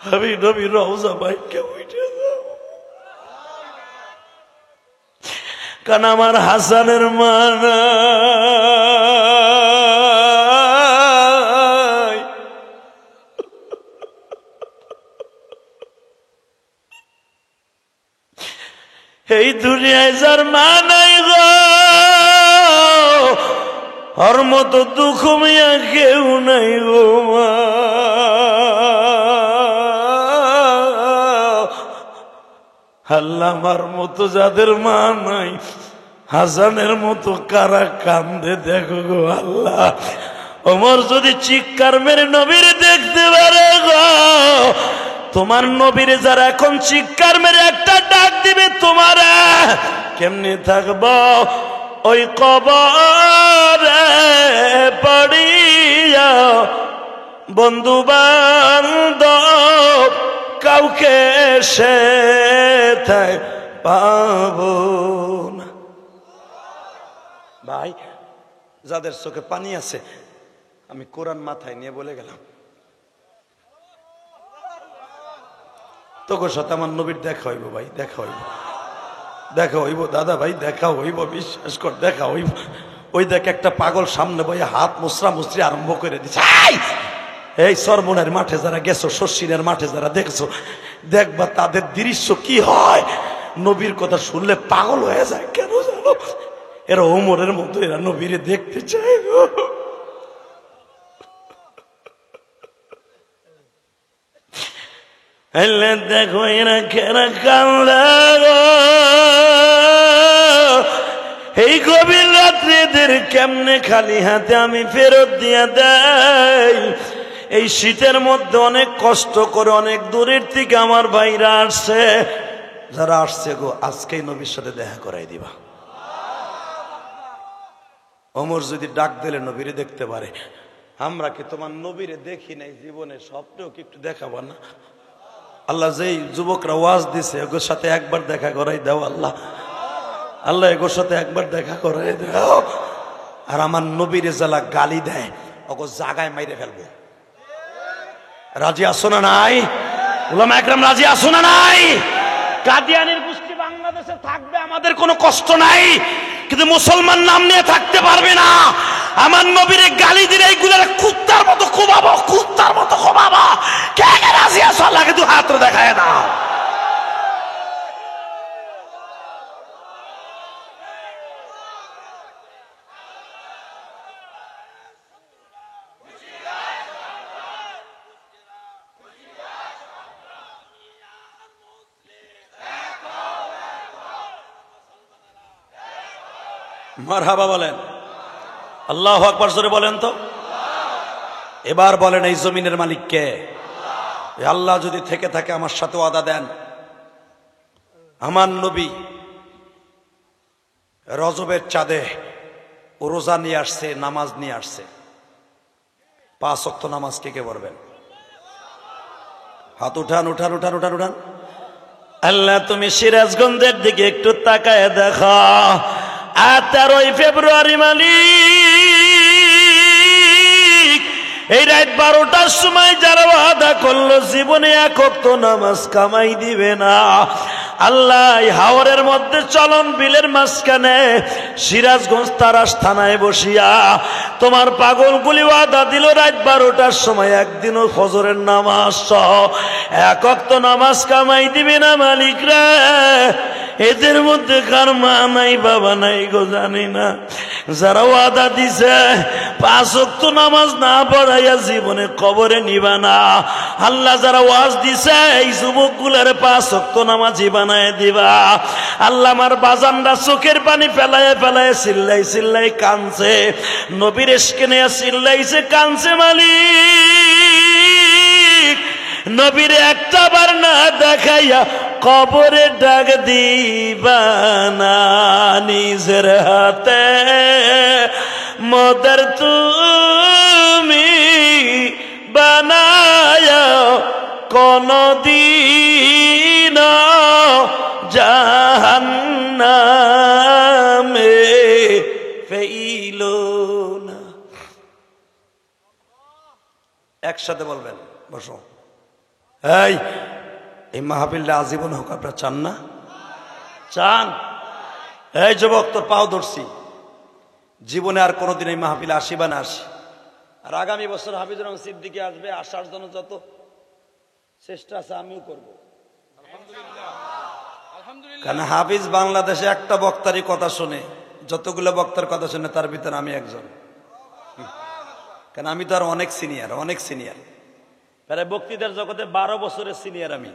আমি নবী রওজা ভাঙ্গে উঠে দাও। কারণ আমার হাসানের মা নাই, এই দুনিয়ায় যার মা নাই গো ওর মতো দুঃখ মিয়া কেউ নাই গো মা। আল্লাহ আমার মতো যাদের মা নাই হাসানের মতো কারা কান্দে দেখো গো আল্লাহ। ওমর যদি চিৎকার মেরে নবীর দেখতে পারে গো, তোমার নবীর যারা এখন চিৎকার মেরে একটা ডাক দিবে তোমার কেমনে থাকবো ওই কবরে পড়িয়া বন্ধু বান্ধব কাউকে সে পাবো না। ভাই যাদের চোখে পানি আছে আমি কোরআন মাথায় নিয়ে বলে গেলাম তোর সাথে আমার নবীর দেখা হইব ভাই, দেখা হইব, দেখা হইব দাদা ভাই, দেখা হইব, বিশ্বাস কর দেখা হইব। ওই দেখ একটা পাগল সামনে বইয়ে হাত মুসরা মুসরি আরম্ভ করে দিচ্ছে। এই সরমনের মাঠে যারা গেছো, শশিনের মাঠে যারা দেখছো, দেখবা তাদের দৃশ্য কি হয়। নবীর কথা শুনলে পাগল হয়ে যায়, কেন জানো? এরা ওমরের মতো এরা নবীরে দেখতে চায় গো। দেখো এরা কেনা কান্দা গো, এই গভীর রাত্রে এদের কেমনে খালি হাতে আমি ফেরত দিয়া দেই। এই শীতের মধ্যে অনেক কষ্ট করে অনেক দূরের থেকে আমার ভাইরা আসছে, যারা আসছে গো আজকেই নবীর সাথে দেখা করাই দিবা। ওমর যদি ডাক দিলে নবীরে দেখতে পারে, আমরা কি তোমার নবীরে দেখি নাই জীবনে, স্বপ্নেও কি একটু দেখাবো না? আল্লাহ যেই যুবকরা ওয়াজ দিছে ওর সাথে একবার দেখা করাই দাও আল্লাহ। আল্লাহ এগোর সাথে একবার দেখা করাই দাও। আর আমার নবীরে যারা গালি দেয় ওকে জাগায় মাইরে ফেলবো। রাজি আসো না নাই? উলামা একরাম রাজি আসো না নাই? কাদিয়ানির গোষ্ঠী বাংলাদেশে থাকবে, আমাদের কোনো কষ্ট নাই, কিন্তু মুসলমান নাম নিয়ে থাকতে পারবে না। আমার নবীরে গালি দিলে এইগুলার কুত্তার মতো কোবাবো, কুত্তার মতো কোবাবো। কে কে রাজি আসো? আল্লাহকে দু হাত দেখায় দাও। মারহাবা বলেন, আল্লাহু আকবার জোরে বলেন তো। এবার বলেন এই জমিনের মালিক কে? আল্লাহ যদি থেকে থাকে আমার সাথে ওয়াদা দেন, আমার নবী রজবের চাঁদে রোজা নিয়ে আসছে, নামাজ নিয়ে আসছে। 5 ওয়াক্ত নামাজ কে কে পড়বেন? হাত উঠান উঠান উঠান উঠান উঠান। আল্লাহ তুমি সিরাজগঞ্জের দিকে একটু তাকায় দেখো। 13 ফেব্রুয়ারি মালিক এই রাত 12টার সময় যারা ওয়াদা করলো জীবনে 1 ওয়াক্ত নামাজ কামাই দিবে না, আল্লাহ হাওরের মধ্যে চলন বিলের মাঝখানে সিরাজগঞ্জ তারাস থানায় বসিয়া তোমার পাগলগুলি ওয়াদা দিল রাত 12টার সময় একদিনও ফজরের নামাজ সহ 1 ওয়াক্ত নামাজ কামাই দিবে না। মালিক রে, এদের মধ্যে কার মা নাই বাবা নাই গো জানি না, যারা ওয়াদা দিছে 5 ওয়াক্ত নামাজ না পড়াইয়া জীবনে কবরে নিবা না, আল্লাহ যারা ওয়াজ দিছে এই যুবক গুলার 5 ওয়াক্ত নামাজি বানায় দিবা। আল্লাহ আমার বাজানরা চোখের পানি ফেলায় ফেলায় চিল্লাই চিল্লাই কানছে, নবীর ইশকে নিয়ে চিল্লাইছে কানছে। মালিক নবীর একটা বার না দেখাইয়া কবরে ডাক দিবা না, নিজের হাতে মদের তুমি বানায় কোনদিন জাহান্নামে ফেইলো না। একসাথে বলবেন, বসো। এই মাহফিলটা আজীবন হোক, আপনারা চান না? চান? এই যুবক তোর পাও ধরছি, জীবনে আর কোনোদিন এই মাহফিলে আসিবা না আসি। আর আগামী বছর হাফিজুর রহমান সিদ্দিকী আসবে, আসার জন্য যত চেষ্টা আছে আমিও করব। কারণ হাফিজ বাংলাদেশে একটা বক্তারই কথা শুনে, যতগুলো বক্তার কথা শুনে তার ভিতরে আমি একজন। কারণ আমি তো আর অনেক সিনিয়র, অনেক সিনিয়র, প্রায় বক্তৃতার জগতে 12 বছরের সিনিয়র আমি।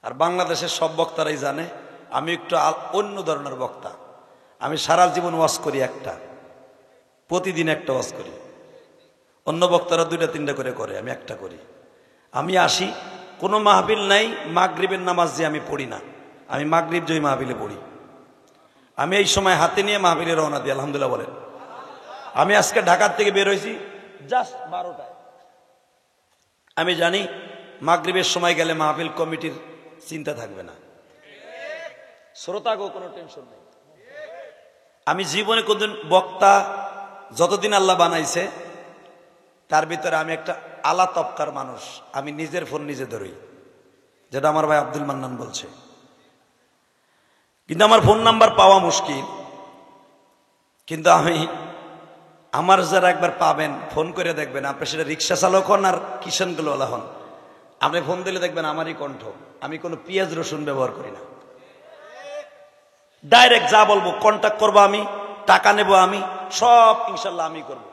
আর বাংলাদেশের সব বক্তারাই জানে আমি একটু অন্য ধরনের বক্তা। আমি সারা জীবন ওয়াজ করি একটা, প্রতিদিন একটা ওয়াজ করি। অন্য বক্তারা 2টা 3টা করে করে, আমি একটা করি। আমি আসি, কোনো মাহফিল নাই মাগরিবের নামাজ যে আমি পড়ি না, আমি মাগরিব জয় মাহফিলে পড়ি। আমি এই সময় হাতে নিয়ে মাহফিলে রওনা দিই। আলহামদুলিল্লাহ বলেন। আমি আজকে ঢাকার থেকে বের হয়েছি জাস্ট 12টায়। আমি জানি মাগরিবের সময় গেলে মাহফিল কমিটির চিন্তা থাকবে না, শ্রোতাকেও কোনো টেনশন নেই। আমি জীবনে কোনদিন বক্তা যতদিন আল্লাহ বানাইছে তার ভিতরে আমি একটা আলা তবকার মানুষ। আমি নিজের ফোন নিজে ধরি, যেটা আমার ভাই আব্দুল মান্নান বলছে। কিন্তু আমার ফোন নাম্বার পাওয়া মুশকিল। কিন্তু আমি আমার যারা একবার পাবেন, ফোন করে দেখবেন, আপনি সেটা রিক্সা চালক হন আর কিষানগুলোওয়ালা হন, আপনি ফোন দিলে দেখবেন আমারই কণ্ঠ। আমি কোনো পেঁয়াজ রসুন ব্যবহার করি না, ডাইরেক্ট যা বলবো কন্ট্যাক্ট করবো আমি, টাকা নেবো আমি, সব ইনশাল্লাহ আমি করবো।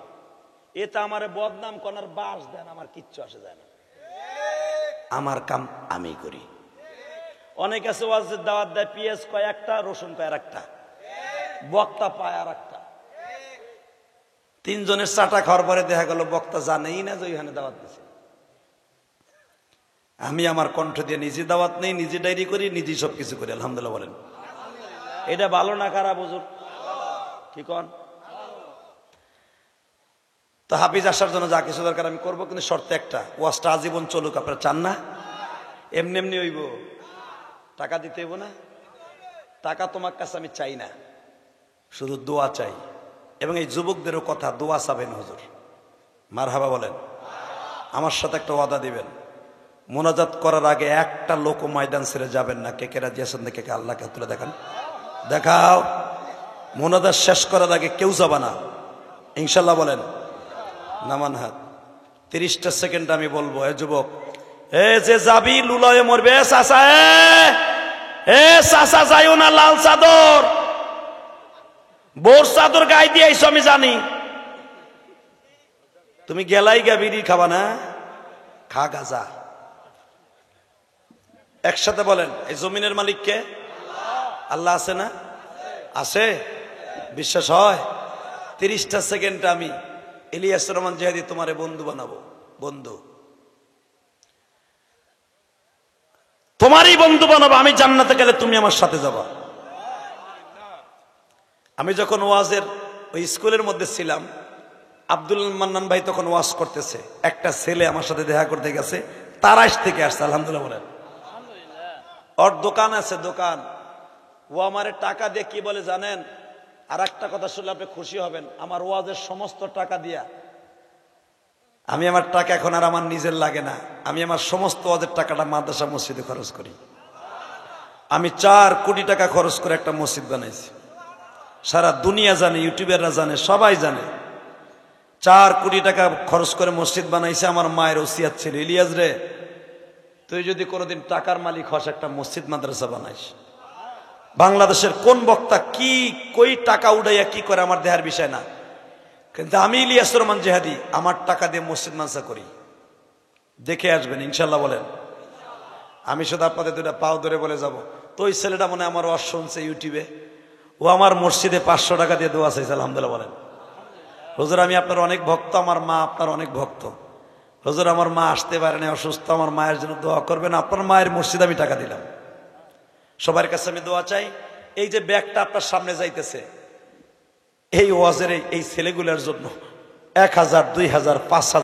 এতে আমার বদনাম করার বাস দেন, আমার কিচ্ছু আসে যায় না। আমার কাম আমি করি। অনেক আছে ওয়াজের দাওয়াত দেয়, পেঁয়াজ কয় একটা, রসুন কয় আর একটা, বক্তা পায় আর একটা। 3 জনের চাটা খাওয়ার পরে দেখা গেল বক্তা জানেই না যে ওইখানে দাওয়াত দিছে। আমি আমার কণ্ঠ দিয়ে নিজে দাওয়াত নেই, নিজে ডায়েরি করি, নিজেই সবকিছু করি। আলহামদুলিল্লাহ বলেন। এটা ভালো না খারাপ হুজুর? কি কন? তো হাফিজ আসার জন্য যা কিছু দরকার আমি করবো, কিন্তু শর্ত একটা, ওয়াজটা আজীবন চলুক। আপনারা চান না? এমনি এমনি হইব? টাকা দিতে হইব না? টাকা তোমার কাছে আমি চাই না, শুধু দোয়া চাই। এবং এই যুবকদেরও কথা, দোয়া চাবেন হুজুর। মারহাবা বলেন। আমার সাথে একটা ওয়াদা দিবেন, মোনাজাত করার আগে একটা লোক ময়দান ছেড়ে যাবেন না। কে কে রাজি আছেন? দেখে কে আল্লাহকে তুলে দেখান, দেখাও। মোনাজাত শেষ করার আগে কেউ যাবা না, ইনশাল্লাহ বলেন। নামান হাত। 30টা সেকেন্ড আমি বলবো। এ যুবক, এ যে যাবি লুলয়ে মরবে। চাচা, এ চাচা যাইও না, লাল চাদর বোর চাদর গায়ে দিয়ে আইসো, আমি জানি। তুমি গেলাই গা বিড়ি খাবা না, খা গাজা। একসাথে বলেন, এই জমিনের মালিক কে? আল্লাহ আছে না? আছে? বিশ্বাস হয়? 30টা সেকেন্ড আমি ইলিয়াসুর রহমান জিহাদি তোমারে বন্ধু বানাবো। বন্ধু, তোমারই বন্ধু বানাবো। আমি জান্নাতে গেলে তুমি আমার সাথে যাবা। আমি যখন ওয়াজের ওই স্কুলের মধ্যে ছিলাম, আব্দুল মান্নান ভাই তখন ওয়াজ করতেছে। একটা ছেলে আমার সাথে দেখা করতে গেছে, তারাইশ থেকে আসছে। আলহামদুলিল্লাহ বলেন। ওর দোকান আছে, দোকান। ও আমারে টাকা দিয়ে কি বলে জানেন? আর একটা কথা শুনলে আপনি খুশি হবেন, আমার ওয়াজের সমস্ত টাকা দিয়া, আমি আমার টাকা এখন আর আমার নিজের লাগে না, আমি আমার সমস্ত ওয়াজের টাকাটা মাদ্রাসা মসজিদে খরচ করি। আমি 4 কোটি টাকা খরচ করে একটা মসজিদ বানাইছি। সারা দুনিয়া জানে, ইউটিউবাররা জানে, সবাই জানে। 4 কোটি টাকা খরচ করে মসজিদ বানাইছে। আমার মায়ের ওসিয়াত ছিল, ইলিয়াস রে, তুই যদি কোনোদিন টাকার মালিক হস, একটা মসজিদ মাদ্রাসা বানাইস। বাংলাদেশের কোন বক্তা কি কই টাকা উড়াইয়া কি করে আমার দেহার বিষয় না, কিন্তু আমি ইলিয়াসুর রহমান জিহাদি আমার টাকা দিয়ে মসজিদ মাদ্রাসা করি। দেখে আসবেন ইনশাল্লাহ বলেন। আমি শুধু আপনাদের 2টা পাও ধরে বলে যাব, তো ওই ছেলেটা মনে আমার ওয়াজ শুনছে ইউটিউবে, ও আমার মসজিদে 500 টাকা দিয়ে দোয়া চাইছে। আলহামদুলিল্লাহ বলেন। হুজুর আমি আপনার অনেক ভক্ত, আমার মা আপনার অনেক ভক্ত। হুজুর আমার মা আসতে পারে না, অসুস্থ, আমার মায়ের জন্য দোয়া করবেন। আপনার মায়ের মসজিদে আমি টাকা দিলাম। সবার কাছে আমি দোয়া চাই। এই যে ব্যাগটা আপনার সামনে যাইতেছে, এই ওয়াজের এই ছেলেগুলোর জন্য 1000, 2000, 5000